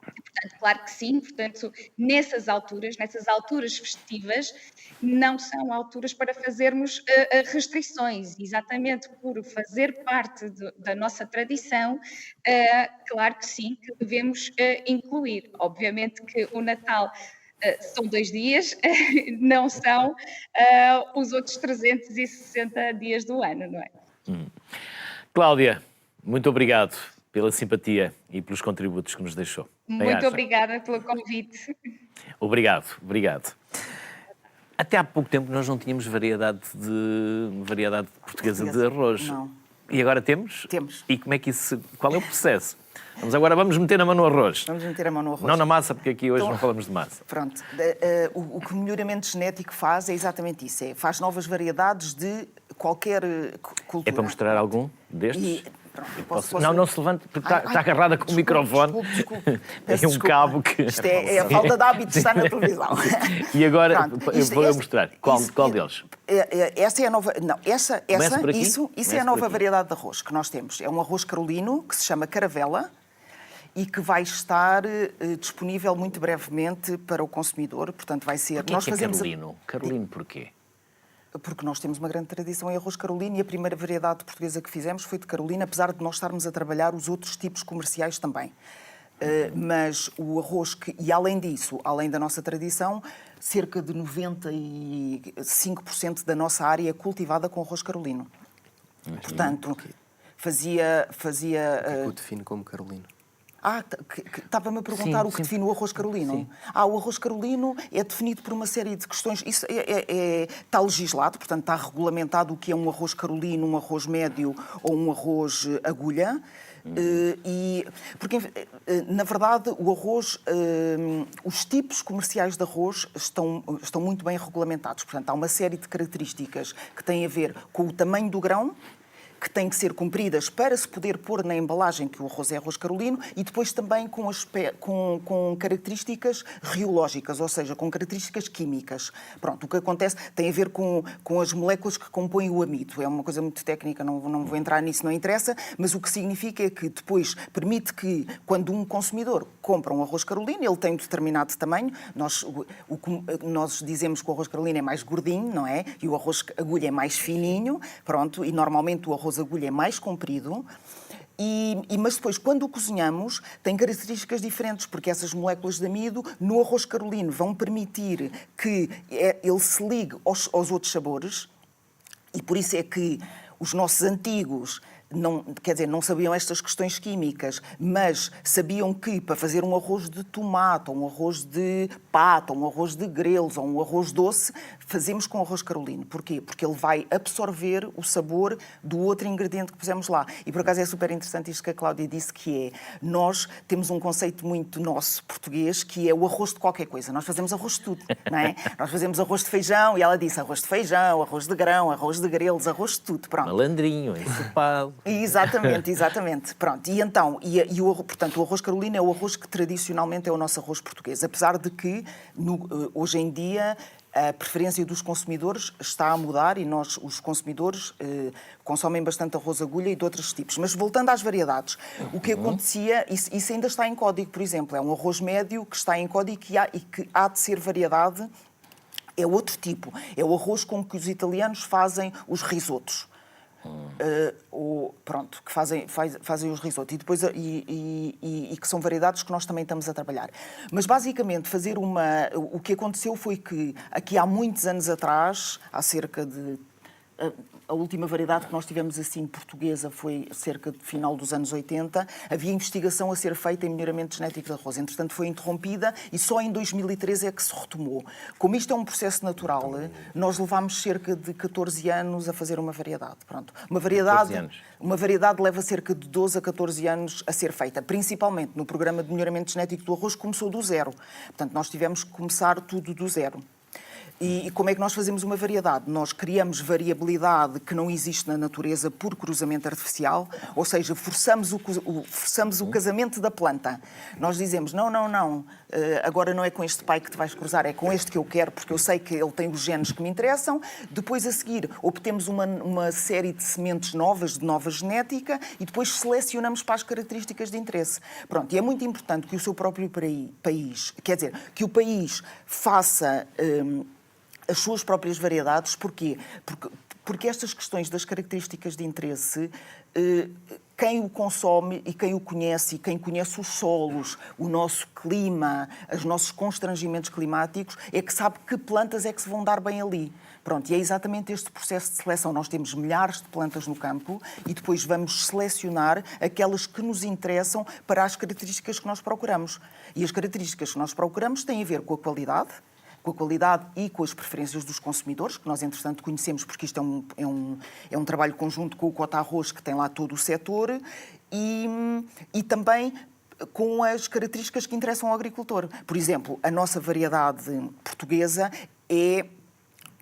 Portanto, claro que sim, portanto, nessas alturas festivas, não são alturas para fazermos restrições, exatamente por fazer parte da nossa tradição, claro que sim, que devemos incluir. Obviamente que o Natal são 2 dias, não são os outros 360 dias do ano, não é? Cláudia, muito obrigado pela simpatia e pelos contributos que nos deixou. Muito obrigada pelo convite. Obrigado. Até há pouco tempo nós não tínhamos variedade portuguesa de arroz. Não. E agora temos? Temos. E como é que isso... Qual é o processo? Vamos meter a mão no arroz. Vamos meter a mão no arroz. Não na massa, porque aqui hoje Então, não falamos de massa. Pronto. O que o melhoramento genético faz é exatamente isso. Faz novas variedades de qualquer cultura. É para mostrar algum destes? E, pronto, posso- Não se levante, porque está agarrada com o microfone. Desculpe. Tem Peço um desculpa. cabo que... Isto é a falta de hábito de estar na televisão. E agora Pronto, eu vou mostrar. Qual deles? Essa é a nova. Não, Começa por aqui? isso Começa é a por nova aqui. variedade de arroz que nós temos. É um arroz carolino que se chama Caravela e que vai estar disponível muito brevemente para o consumidor. Portanto, vai ser. Porquê que é carolino? Carolino porquê? Porque nós temos uma grande tradição em arroz carolino e a primeira variedade portuguesa que fizemos foi de carolina, apesar de nós estarmos a trabalhar os outros tipos comerciais também. Mas o arroz, e além disso, além da nossa tradição, cerca de 95% da nossa área é cultivada com arroz carolino. Portanto, fazia Eu defino como carolino. estava-me a perguntar Sim, o que sim. define o arroz carolino. Sim. O arroz carolino é definido por uma série de questões. Isso está legislado, portanto está regulamentado o que é um arroz carolino, um arroz médio ou um arroz agulha. Porque, na verdade, o arroz, os tipos comerciais de arroz estão muito bem regulamentados. Portanto, há uma série de características que têm a ver com o tamanho do grão, que têm que ser cumpridas para se poder pôr na embalagem que o arroz é arroz carolino e depois também com características riológicas, ou seja, com características químicas. Pronto, o que acontece tem a ver com as moléculas que compõem o amido. É uma coisa muito técnica, não vou entrar nisso, não interessa, mas o que significa é que depois permite que, quando um consumidor compra um arroz carolino, ele tem um determinado tamanho, nós dizemos que o arroz carolino é mais gordinho, não é? E o arroz agulha é mais fininho, pronto, e normalmente o arroz agulha é mais comprido, mas depois, quando o cozinhamos, tem características diferentes, porque essas moléculas de amido no arroz carolino vão permitir que ele se ligue aos outros sabores, e por isso é que os nossos antigos não sabiam estas questões químicas, mas sabiam que para fazer um arroz de tomate, ou um arroz de pato, ou um arroz de grelos, ou um arroz doce, fazemos com arroz carolino. Porquê? Porque ele vai absorver o sabor do outro ingrediente que pusemos lá. E por acaso é super interessante isto que a Cláudia disse, que é, nós temos um conceito muito nosso, português, que é o arroz de qualquer coisa. Nós fazemos arroz de tudo, não é? Nós fazemos arroz de feijão, e ela disse arroz de feijão, arroz de grão, arroz de grelos, arroz de tudo, pronto. Malandrinho, ensopado. Exatamente. Pronto. E então, portanto, o arroz carolino é o arroz que tradicionalmente é o nosso arroz português, apesar de que hoje em dia a preferência dos consumidores está a mudar e nós, os consumidores, consomem bastante arroz agulha e de outros tipos. Mas voltando às variedades, o que acontecia, isso ainda está em código, por exemplo, é um arroz médio que está em código e que há de ser variedade, é outro tipo, é o arroz com que os italianos fazem os risotos. Que fazem os risotos e que são variedades que nós também estamos a trabalhar. Mas basicamente o que aconteceu foi que aqui há muitos anos atrás, há cerca de a última variedade que nós tivemos assim portuguesa foi cerca de final dos anos 80. Havia investigação a ser feita em melhoramento genético de arroz. Entretanto, foi interrompida e só em 2013 é que se retomou. Como isto é um processo natural, nós levámos cerca de 14 anos a fazer uma variedade. Pronto. Uma variedade leva cerca de 12 a 14 anos a ser feita, principalmente no programa de melhoramento genético do arroz, começou do zero. Portanto, nós tivemos que começar tudo do zero. E como é que nós fazemos uma variedade? Nós criamos variabilidade que não existe na natureza por cruzamento artificial, ou seja, forçamos o casamento da planta. Nós dizemos, não, agora não é com este pai que te vais cruzar, é com este que eu quero, porque eu sei que ele tem os genes que me interessam. Depois, a seguir, obtemos uma série de sementes novas, de nova genética, e depois selecionamos para as características de interesse. Pronto, e é muito importante que o seu próprio país, quer dizer, que o país faça as suas próprias variedades. Porquê? Porque estas questões das características de interesse, quem o consome e quem o conhece, e quem conhece os solos, o nosso clima, os nossos constrangimentos climáticos, é que sabe que plantas é que se vão dar bem ali. Pronto, e é exatamente este processo de seleção. Nós temos milhares de plantas no campo e depois vamos selecionar aquelas que nos interessam para as características que nós procuramos. E as características que nós procuramos têm a ver com a qualidade e com as preferências dos consumidores, que nós, entretanto, conhecemos, porque isto é um trabalho conjunto com o Cota Arroz, que tem lá todo o setor, e também com as características que interessam ao agricultor. Por exemplo, a nossa variedade portuguesa é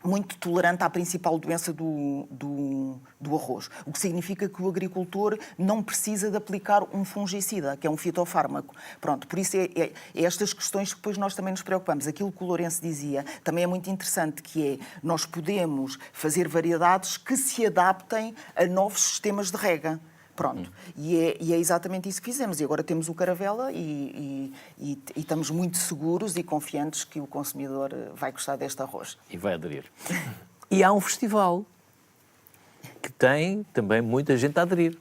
muito tolerante à principal doença do arroz, o que significa que o agricultor não precisa de aplicar um fungicida, que é um fitofármaco. Pronto, por isso é estas questões que depois nós também nos preocupamos. Aquilo que o Lourenço dizia também é muito interessante, que é, nós podemos fazer variedades que se adaptem a novos sistemas de rega. Pronto, e é exatamente isso que fizemos. E agora temos o Caravela e estamos muito seguros e confiantes que o consumidor vai gostar deste arroz. E vai aderir. E há um festival que tem também muita gente a aderir,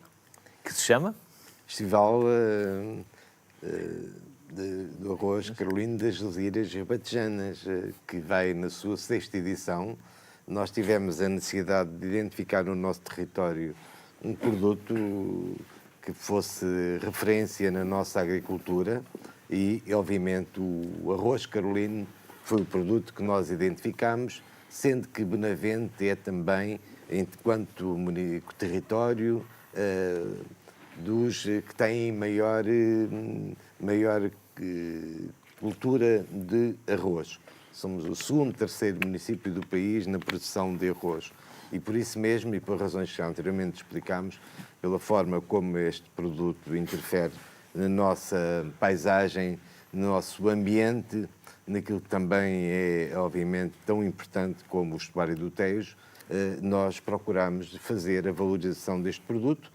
que se chama? Festival do Arroz Carolino das Ilhas Batejanas, que vai na sua 6ª edição. Nós tivemos a necessidade de identificar no nosso território um produto que fosse referência na nossa agricultura e, obviamente, o arroz carolino foi o produto que nós identificámos, sendo que Benavente é também, enquanto território, dos que têm maior cultura de arroz. Somos o 2º, 3º município do país na produção de arroz. E por isso mesmo, e por razões que já anteriormente explicámos, pela forma como este produto interfere na nossa paisagem, no nosso ambiente, naquilo que também é, obviamente, tão importante como o estuário do Tejo, nós procuramos fazer a valorização deste produto,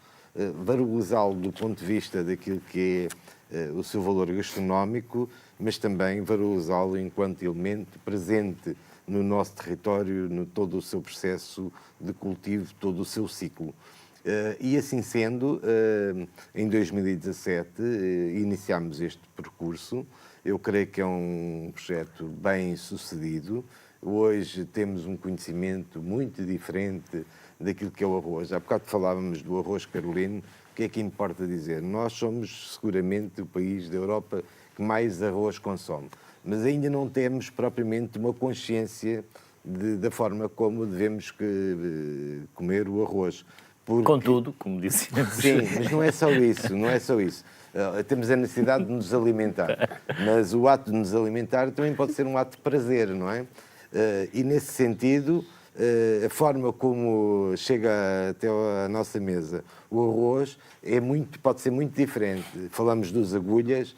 valorizá-lo do ponto de vista daquilo que é o seu valor gastronómico, mas também valorizá-lo enquanto elemento presente no nosso território, no todo o seu processo de cultivo, todo o seu ciclo. E assim sendo, em 2017 iniciámos este percurso. Eu creio que é um projeto bem sucedido. Hoje temos um conhecimento muito diferente daquilo que é o arroz. Há bocado falávamos do arroz carolino. O que é que importa dizer? Nós somos seguramente o país da Europa que mais arroz consome, mas ainda não temos propriamente uma consciência da forma como devemos comer o arroz. Porque... Contudo, como disse. Sim, mas não é só isso, não é só isso. Temos a necessidade de nos alimentar, mas o ato de nos alimentar também pode ser um ato de prazer, não é? E nesse sentido, a forma como chega até a nossa mesa o arroz pode ser muito diferente. Falamos dos agulhas.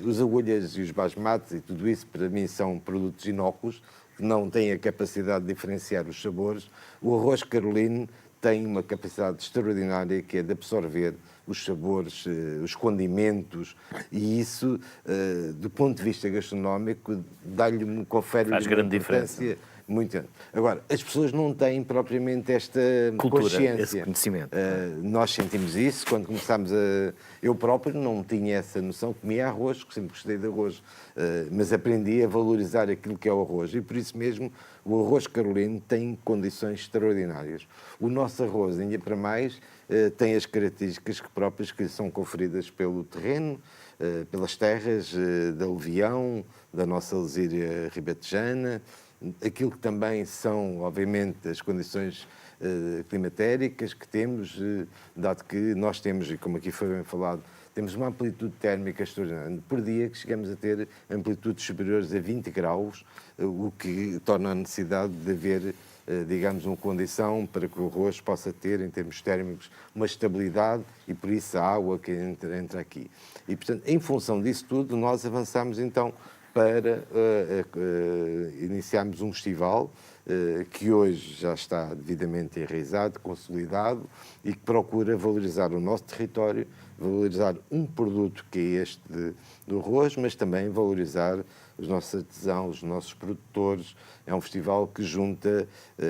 Os agulhas e os basmates e tudo isso, para mim, são produtos inócuos, que não têm a capacidade de diferenciar os sabores. O arroz carolino tem uma capacidade extraordinária, que é de absorver os sabores, os condimentos, e isso, do ponto de vista gastronómico, confere-lhe uma importância Muito. Agora, as pessoas não têm propriamente esta Cultura, consciência. esse conhecimento. Nós sentimos isso quando começámos a... Eu próprio não tinha essa noção, comia arroz, que sempre gostei de arroz, mas aprendi a valorizar aquilo que é o arroz e por isso mesmo o arroz carolino tem condições extraordinárias. O nosso arroz, ainda para mais, tem as características próprias que lhe são conferidas pelo terreno, pelas terras da alluvião, da nossa lesíria ribatejana, aquilo que também são, obviamente, as condições climatéricas que temos, dado que nós temos, e como aqui foi bem falado, temos uma amplitude térmica extraordinária. Por dia que chegamos a ter amplitudes superiores a 20 graus, o que torna a necessidade de haver, digamos, uma condição para que o arroz possa ter, em termos térmicos, uma estabilidade e, por isso, a água que entra aqui. E, portanto, em função disso tudo, nós avançamos, então, para iniciarmos um festival que hoje já está devidamente enraizado, consolidado e que procura valorizar o nosso território, valorizar um produto que é este do arroz, mas também valorizar os nossos artesãos, os nossos produtores. É um festival que junta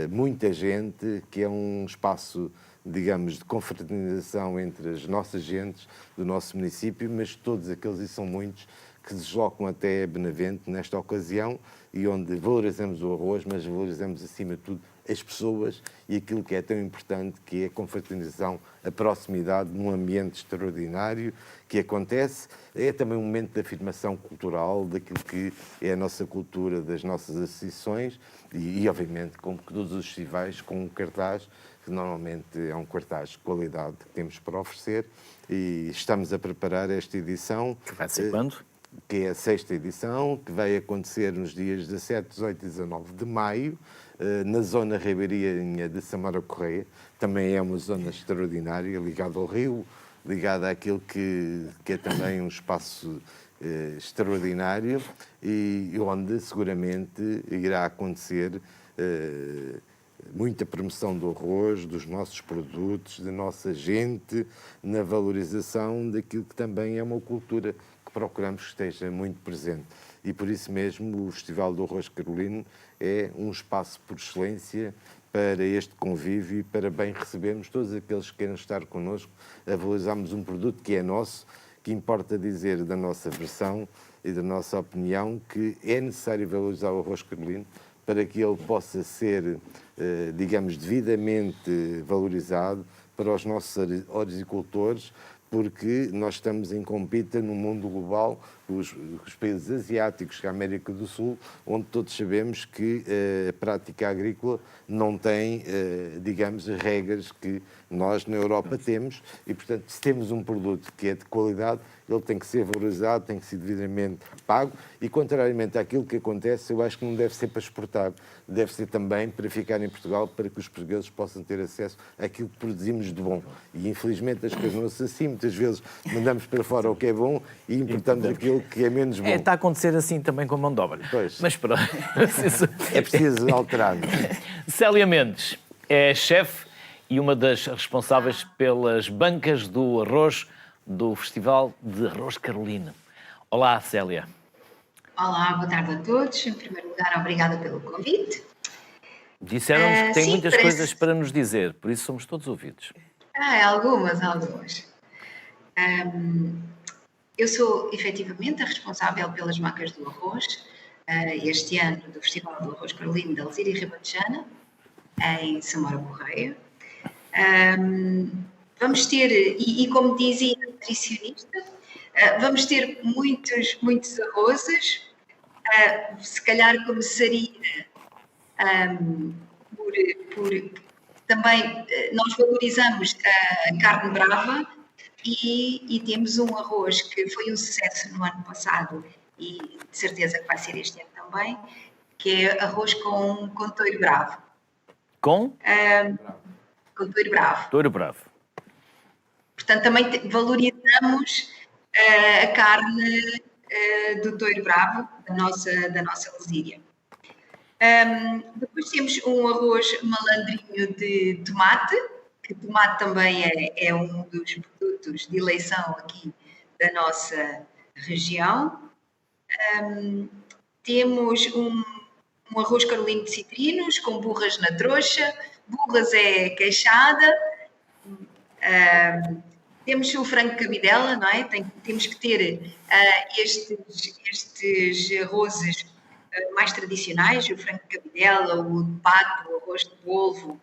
muita gente, que é um espaço, digamos, de confraternização entre as nossas gentes do nosso município, mas todos aqueles, e são muitos, que se deslocam até Benavente nesta ocasião e onde valorizamos o arroz, mas valorizamos acima de tudo as pessoas e aquilo que é tão importante, que é a confraternização, a proximidade num ambiente extraordinário que acontece. É também um momento de afirmação cultural daquilo que é a nossa cultura, das nossas associações e obviamente, como todos os festivais, com um cartaz que normalmente é um cartaz de qualidade que temos para oferecer e estamos a preparar esta edição. Que vai ser quando? Que é a 6ª edição, que vai acontecer nos dias 17, 18 e 19 de maio, na zona ribeirinha de Samora Correia. Também é uma zona extraordinária, ligada ao rio, ligada àquilo que é também um espaço extraordinário e onde seguramente irá acontecer muita promoção do arroz, dos nossos produtos, da nossa gente, na valorização daquilo que também é uma cultura que procuramos que esteja muito presente. E por isso mesmo o Festival do Arroz Carolino é um espaço por excelência para este convívio e para bem recebermos todos aqueles que queiram estar connosco a valorizarmos um produto que é nosso, que importa dizer da nossa versão e da nossa opinião que é necessário valorizar o arroz carolino para que ele possa ser, digamos, devidamente valorizado para os nossos horticultores, porque nós estamos em compita no mundo global, os países asiáticos, a América do Sul, onde todos sabemos que a prática agrícola não tem, digamos, regras que nós na Europa temos e, portanto, se temos um produto que é de qualidade, ele tem que ser valorizado, tem que ser devidamente pago e, contrariamente àquilo que acontece, eu acho que não deve ser para exportar, deve ser também para ficar em Portugal, para que os portugueses possam ter acesso àquilo que produzimos de bom. E, infelizmente, as coisas não são assim. Muitas vezes mandamos para fora o que é bom e importamos aquilo que é menos bom. Está a acontecer assim também com a mão de obra. Pois. Mas pronto. É preciso alterar. Célia Mendes é chefe e uma das responsáveis pelas bancas do arroz do Festival de Arroz Carolino. Olá, Célia. Olá, boa tarde a todos. Em primeiro lugar, obrigada pelo convite. Disseram-nos que tem sim, muitas parece- coisas para nos dizer, por isso somos todos ouvidos. Algumas. Eu sou, efetivamente, a responsável pelas bancas do arroz, este ano do Festival do Arroz Carolino da Lesíria Ribatejana, em Samora Correia. Vamos ter, e como dizia a nutricionista, vamos ter muitos arrozes. Se calhar começaria por também nós valorizamos a carne brava e temos um arroz que foi um sucesso no ano passado e de certeza que vai ser este ano também, que é arroz com touro bravo. Com? Com touro bravo. Touro Bravo. Portanto, também valorizamos a carne do touro bravo, da nossa lesíria. Depois temos um arroz malandrinho de tomate, que tomate também é um dos produtos de eleição aqui da nossa região. Temos um um arroz carolino de citrinos, com burras na trouxa. Burras é queixada. Temos o frango cabidela, não é? Temos que ter estes arrozes mais tradicionais, o frango cabidela, o de pato, o arroz de polvo,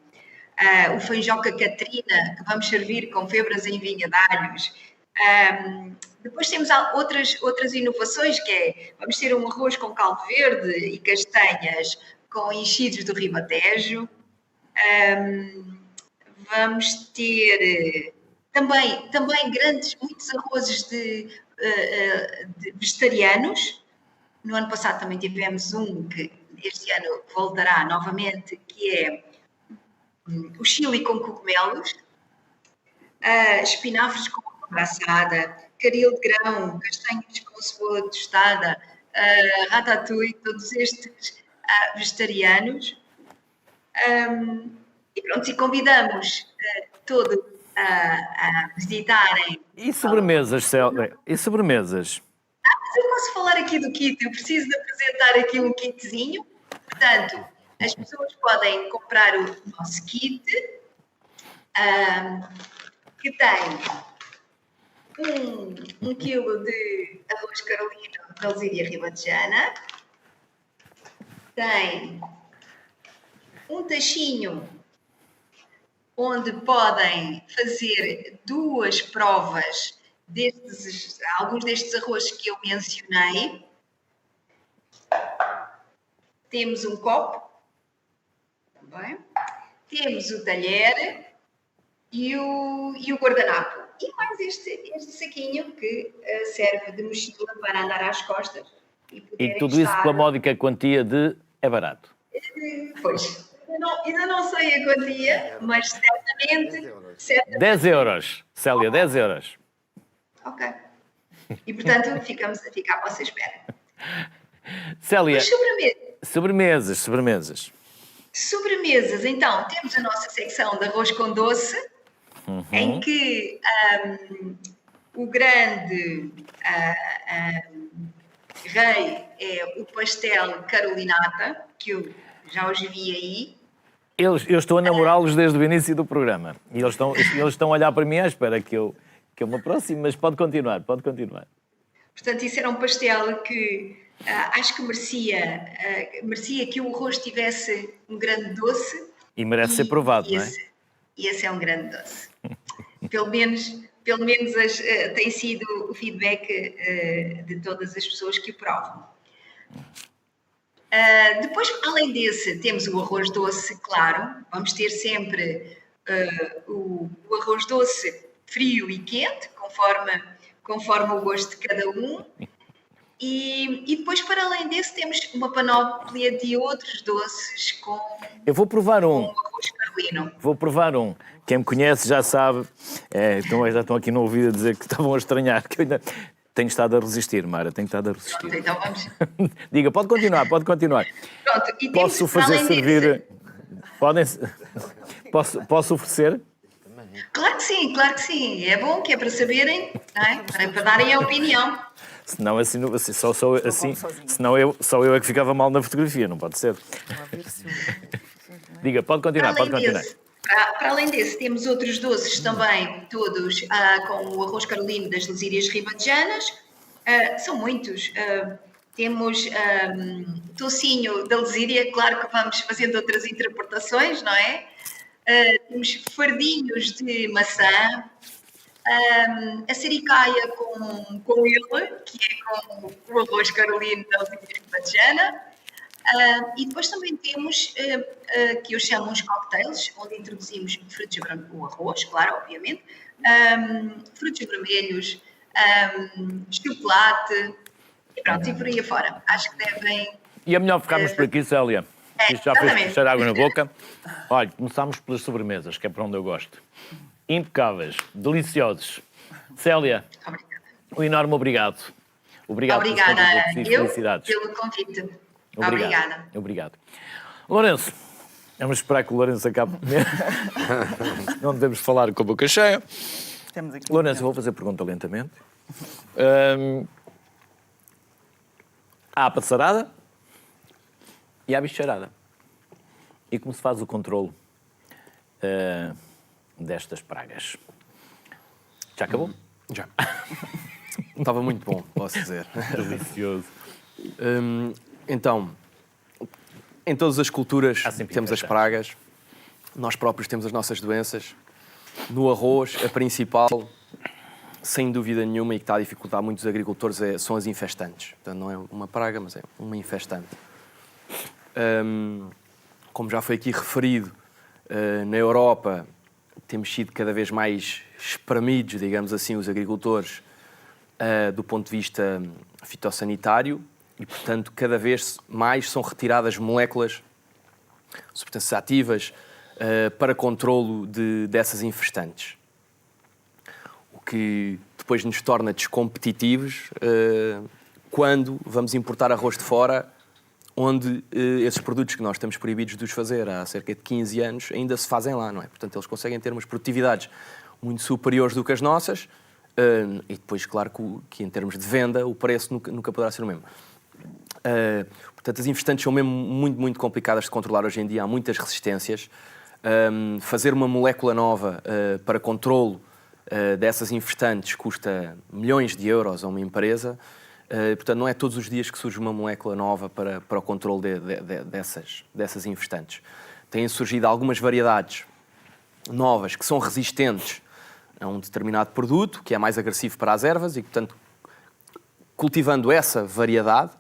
o fanjoca catrina, que vamos servir com febras em vinha de alhos. Depois temos outras inovações, que é, vamos ter um arroz com caldo verde e castanhas com enchidos do Ribatejo. Vamos ter também muitos arrozes de vegetarianos. No ano passado também tivemos um que este ano voltará novamente, que é o chili com cogumelos, espinafres com assada, caril de grão, castanhas com cebola tostada, ratatouille, todos estes vegetarianos. E pronto, e convidamos todos a visitarem. E sobremesas, Célia? E sobremesas? Mas eu posso falar aqui do kit, eu preciso de apresentar aqui um kitzinho. Portanto, as pessoas podem comprar o nosso kit, que tem 1 quilo de arroz carolino da Alzíria Ribatejana, tem um tachinho onde podem fazer 2 provas alguns destes arrozes que eu mencionei. Temos um copo, também. Temos o talher e o guardanapo. E mais este saquinho que serve de mochila para andar às costas. E tudo isso pela módica quantia de é barato. Pois, ainda não sei a quantia, mas certamente... 10 euros, Célia, 10 euros. Ok. E, portanto, ficamos a ficar à vossa espera. Célia, sobremesas. Sobremesas, Então, temos a nossa secção de arroz com doce, em que o grande rei é o pastel Carolinata, que eu já os vi aí. Eu estou a namorá-los desde o início do programa. E eles estão a olhar para mim à espera que eu me aproxime, mas pode continuar. Portanto, isso era um pastel que acho que merecia que o arroz tivesse um grande doce. E merece ser provado, não é? E esse é um grande doce. Pelo menos tem sido o feedback de todas as pessoas que o provam. Depois, além desse, temos o arroz doce, claro. Vamos ter sempre o arroz doce frio e quente, conforme o gosto de cada um. E depois, para além desse, temos uma panóplia de outros doces com... Eu vou provar um. Com arroz carolino. Vou provar um. Quem me conhece já sabe. Já estão aqui no ouvido a dizer que estavam a estranhar, que eu ainda tenho estado a resistir, Mara, Pronto, então vamos. Diga, pode continuar. Pronto, e posso fazer servir... Posso oferecer? Claro que sim. É bom que é para saberem, não é? Para darem a opinião. Senão, só eu é que ficava mal na fotografia, não pode ser? Diga, pode continuar. Para além desse, temos outros doces também, todos com o arroz carolino das Lesírias Ribatejanas. São muitos. Temos tocinho da Lesíria, claro que vamos fazendo outras interpretações, não é? Temos fardinhos de maçã, a sericaia com ele, que é com o arroz carolino da Lesíria Ribatejana. E depois também temos, que eu chamo uns cocktails, onde introduzimos frutos vermelhos, o arroz, claro, obviamente, frutos vermelhos, chocolate, e pronto, e por aí afora. Acho que devem... E é melhor ficarmos por aqui, Célia. Isto já fez puxar água na boca. Olha, começámos pelas sobremesas, que é para onde eu gosto. Impecáveis, deliciosos. Célia, um enorme obrigado. Obrigada eu pelo convite. Obrigado. Lourenço, vamos esperar que o Lourenço acabe de comer. Não devemos falar com a boca cheia. Lourenço, eu vou fazer a pergunta lentamente. Há a passarada? E à bicharada. E como se faz o controle destas pragas? Já acabou? Já. Estava muito bom, posso dizer. Delicioso. Então, em todas as culturas Há sempre temos as infectantes. pragas, nós próprios temos as nossas doenças. No arroz, a principal, sem dúvida nenhuma, e que está a dificultar muitos agricultores, são as infestantes. Portanto, não é uma praga, mas é uma infestante. Como já foi aqui referido, na Europa temos sido cada vez mais espremidos, digamos assim, os agricultores, do ponto de vista fitossanitário, e, portanto, cada vez mais são retiradas moléculas, substâncias ativas, para controlo dessas infestantes. O que depois nos torna descompetitivos quando vamos importar arroz de fora, onde esses produtos que nós estamos proibidos de os fazer há cerca de 15 anos ainda se fazem lá, não é? Portanto, eles conseguem ter umas produtividades muito superiores do que as nossas, e depois, claro, que em termos de venda o preço nunca poderá ser o mesmo. Portanto, as infestantes são mesmo muito, muito complicadas de controlar hoje em dia, há muitas resistências. Fazer uma molécula nova para controlo dessas infestantes custa milhões de euros a uma empresa. Portanto, não é todos os dias que surge uma molécula nova para o controle dessas infestantes. Têm surgido algumas variedades novas que são resistentes a um determinado produto, que é mais agressivo para as ervas, e, portanto, cultivando essa variedade,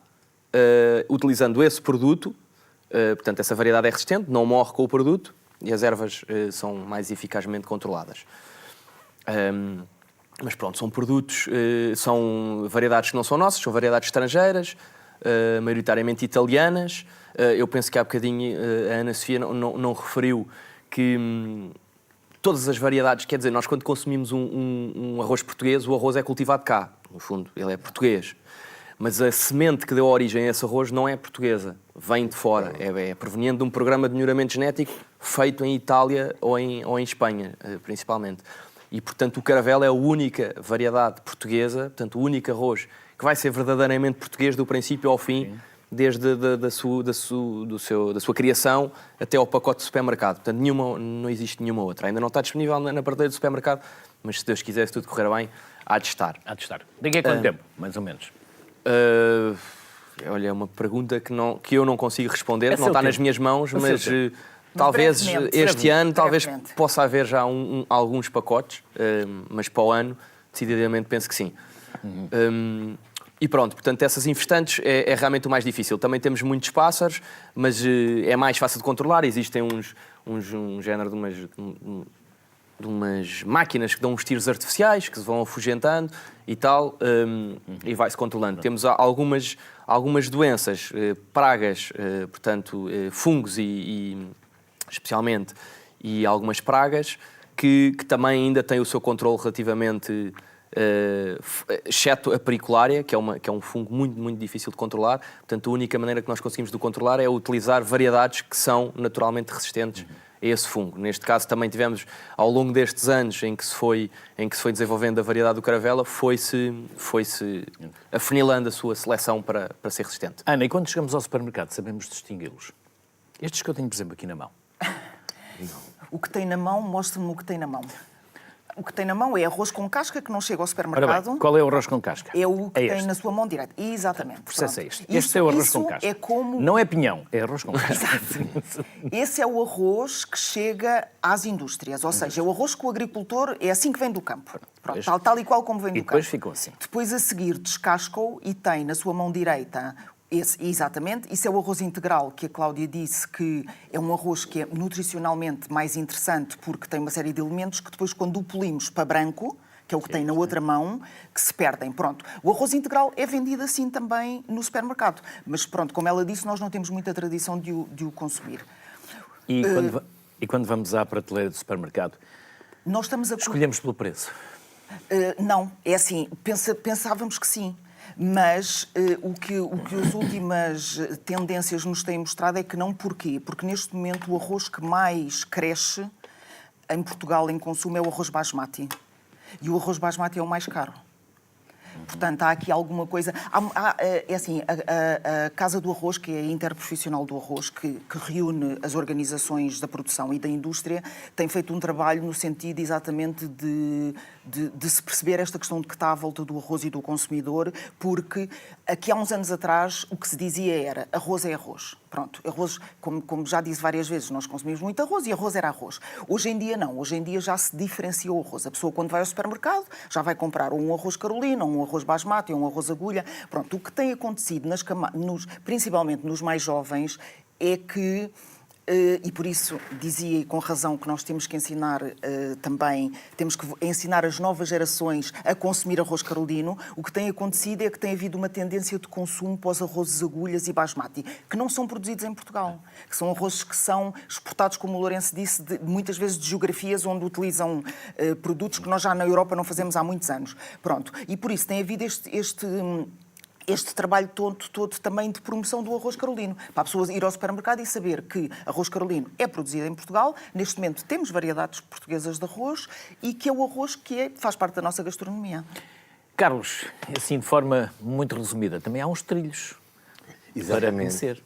utilizando esse produto, portanto, essa variedade é resistente, não morre com o produto, e as ervas são mais eficazmente controladas. Mas pronto, são produtos, são variedades que não são nossas, são variedades estrangeiras, maioritariamente italianas. Eu penso que há bocadinho a Ana Sofia não referiu que todas as variedades, quer dizer, nós quando consumimos um arroz português, o arroz é cultivado cá, no fundo, ele é português. Mas a semente que deu origem a esse arroz não é portuguesa, vem de fora, é proveniente de um programa de melhoramento genético feito em Itália ou em Espanha, principalmente. E, portanto, o Caravela é a única variedade portuguesa, portanto, o único arroz que vai ser verdadeiramente português do princípio ao fim, desde da sua criação até ao pacote de supermercado. Portanto, não existe nenhuma outra. Ainda não está disponível na prateleira do supermercado, mas se Deus quiser, se tudo correr bem, há de estar. Há de estar. Daqui a quanto tempo, mais ou menos? Olha, é uma pergunta que eu não consigo responder, É não está seu nas tempo. minhas mãos, É mas seu talvez brevemente, este ano talvez brevemente. possa haver já alguns pacotes, mas para o ano, decididamente, penso que sim. E pronto, portanto, essas infestantes é realmente o mais difícil. Também temos muitos pássaros, mas é mais fácil de controlar. Existem um género de umas máquinas que dão uns tiros artificiais, que se vão afugentando e tal, e vai-se controlando. Temos algumas doenças, pragas, portanto, fungos especialmente, e algumas pragas, que também ainda têm o seu controle relativamente, exceto a periculária, que é um fungo muito, muito difícil de controlar. Portanto, a única maneira que nós conseguimos de controlar é utilizar variedades que são naturalmente resistentes a esse fungo. Neste caso, também tivemos, ao longo destes anos em que se foi desenvolvendo a variedade do Caravela, foi-se afunilando a sua seleção para ser resistente. Ana, e quando chegamos ao supermercado, sabemos distingui-los? Estes que eu tenho, por exemplo, aqui na mão. O que tem na mão, mostra-me o que tem na mão. O que tem na mão é arroz com casca que não chega ao Ora supermercado. bem, qual é o arroz com casca? É o que tem este. na sua mão direita. Exatamente. O processo é Pronto. este. Este é o arroz com Isso casca. é como... Não é pinhão, é arroz com casca. Esse é o arroz que chega às indústrias. Ou seja, o arroz que o agricultor é assim que vem do campo. Pronto, tal e qual como vem do campo. E depois ficou assim. Depois, a seguir, descasca-o e tem na sua mão direita... Exatamente, isso é o arroz integral, que a Cláudia disse que é um arroz que é nutricionalmente mais interessante porque tem uma série de elementos que depois, quando o polimos para branco, que é o que tem na outra mão, que se perdem. Pronto. O arroz integral é vendido assim também no supermercado. Mas pronto, como ela disse, nós não temos muita tradição de o consumir. E quando vamos à prateleira do supermercado, Nós estamos a... escolhemos pelo preço? Não, é assim, pensávamos que sim. Mas o que as últimas tendências nos têm mostrado é que não. Porquê? Porque neste momento o arroz que mais cresce em Portugal em consumo é o arroz basmati. E o arroz basmati é o mais caro. Portanto, há aqui alguma coisa... É assim, a Casa do Arroz, que é a interprofissional do arroz, que reúne as organizações da produção e da indústria, tem feito um trabalho no sentido exatamente de se perceber esta questão de que está à volta do arroz e do consumidor, porque aqui há uns anos atrás o que se dizia era arroz é arroz. Pronto, arroz, como já disse várias vezes, nós consumimos muito arroz e arroz era arroz. Hoje em dia não, hoje em dia já se diferencia o arroz. A pessoa quando vai ao supermercado já vai comprar um arroz Carolina, um arroz basmati, um arroz agulha. Pronto, o que tem acontecido, principalmente nos mais jovens, é que... E por isso dizia, e com razão, que nós temos que ensinar também, temos que ensinar as novas gerações a consumir arroz carolino. O que tem acontecido é que tem havido uma tendência de consumo para os arrozes agulhas e basmati, que não são produzidos em Portugal, que são arrozes que são exportados, como o Lourenço disse, muitas vezes de geografias onde utilizam produtos que nós já na Europa não fazemos há muitos anos. Pronto, e por isso tem havido este trabalho todo também de promoção do arroz carolino. Para a pessoa ir ao supermercado e saber que arroz carolino é produzido em Portugal. Neste momento temos variedades portuguesas de arroz e que é o arroz que faz parte da nossa gastronomia. Carlos, assim de forma muito resumida, também há uns trilhos para conhecer.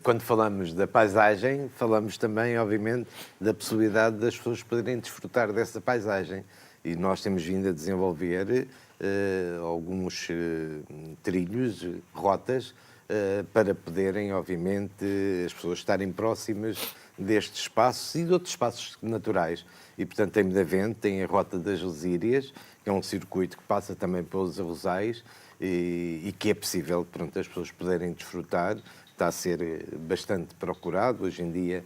Quando falamos da paisagem, falamos também, obviamente, da possibilidade das pessoas poderem desfrutar dessa paisagem. E nós temos vindo a desenvolver alguns trilhos, rotas, para poderem, obviamente, as pessoas estarem próximas destes espaços e de outros espaços naturais. E, portanto, em Medavente tem a Rota das Lesírias, que é um circuito que passa também pelos arrozais e que é possível, pronto, as pessoas poderem desfrutar. Está a ser bastante procurado. Hoje em dia,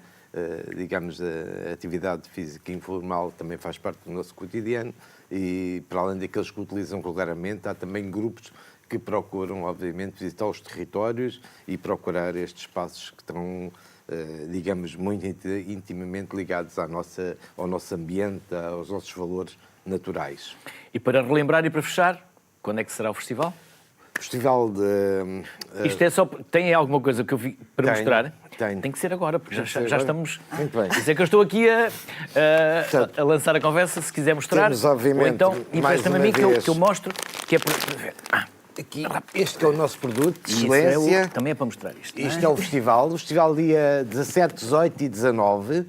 digamos, a atividade física informal também faz parte do nosso cotidiano e, para além daqueles que utilizam regularmente, há também grupos que procuram, obviamente, visitar os territórios e procurar estes espaços que estão, digamos, muito intimamente ligados ao nosso ambiente, aos nossos valores naturais. E para relembrar e para fechar, quando é que será o festival? Festival de... Isto é só... Tem alguma coisa que eu vi para mostrar? Tem que ser agora, porque já estamos... Muito bem. Isso é que eu estou aqui a lançar a conversa, se quiser mostrar. Temos, obviamente, ou então, empresta-me a mim que eu mostro, que é para ver. Aqui, este é o nosso produto de Isso excelência. também é para mostrar isto. Isto é o festival dia 17, 18 e 19.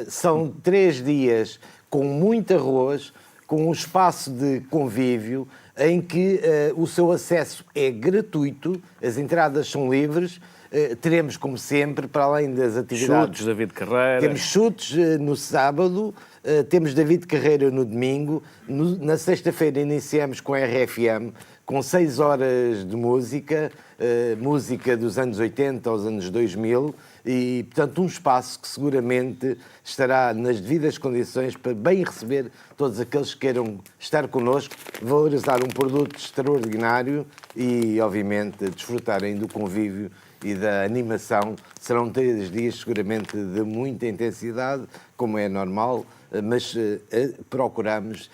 São 3 dias com muito arroz, com um espaço de convívio, em que o seu acesso é gratuito, as entradas são livres, teremos, como sempre, para além das atividades... Chutes, David Carreira... Temos chutes no sábado, temos David Carreira no domingo, na sexta-feira iniciamos com a RFM, com 6 horas de música, música dos anos 80 aos anos 2000, e, portanto, um espaço que seguramente estará nas devidas condições para bem receber todos aqueles que queiram estar connosco, valorizar um produto extraordinário e, obviamente, desfrutarem do convívio e da animação. Serão 3 dias seguramente de muita intensidade, como é normal, mas procuramos,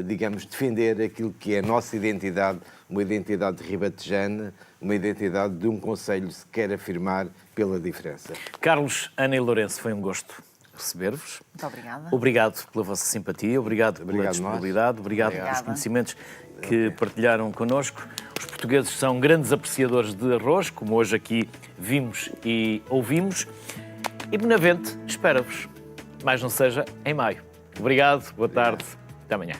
digamos, defender aquilo que é a nossa identidade, uma identidade ribatejana, uma identidade de um concelho que se quer afirmar pela diferença. Carlos, Ana e Lourenço, foi um gosto receber-vos. Muito obrigada. Obrigado pela vossa simpatia, obrigado pela disponibilidade, obrigado pelos conhecimentos que partilharam connosco. Os portugueses são grandes apreciadores de arroz, como hoje aqui vimos e ouvimos. E Benavente espera-vos, mais não seja em maio. Obrigado, boa tarde, até amanhã.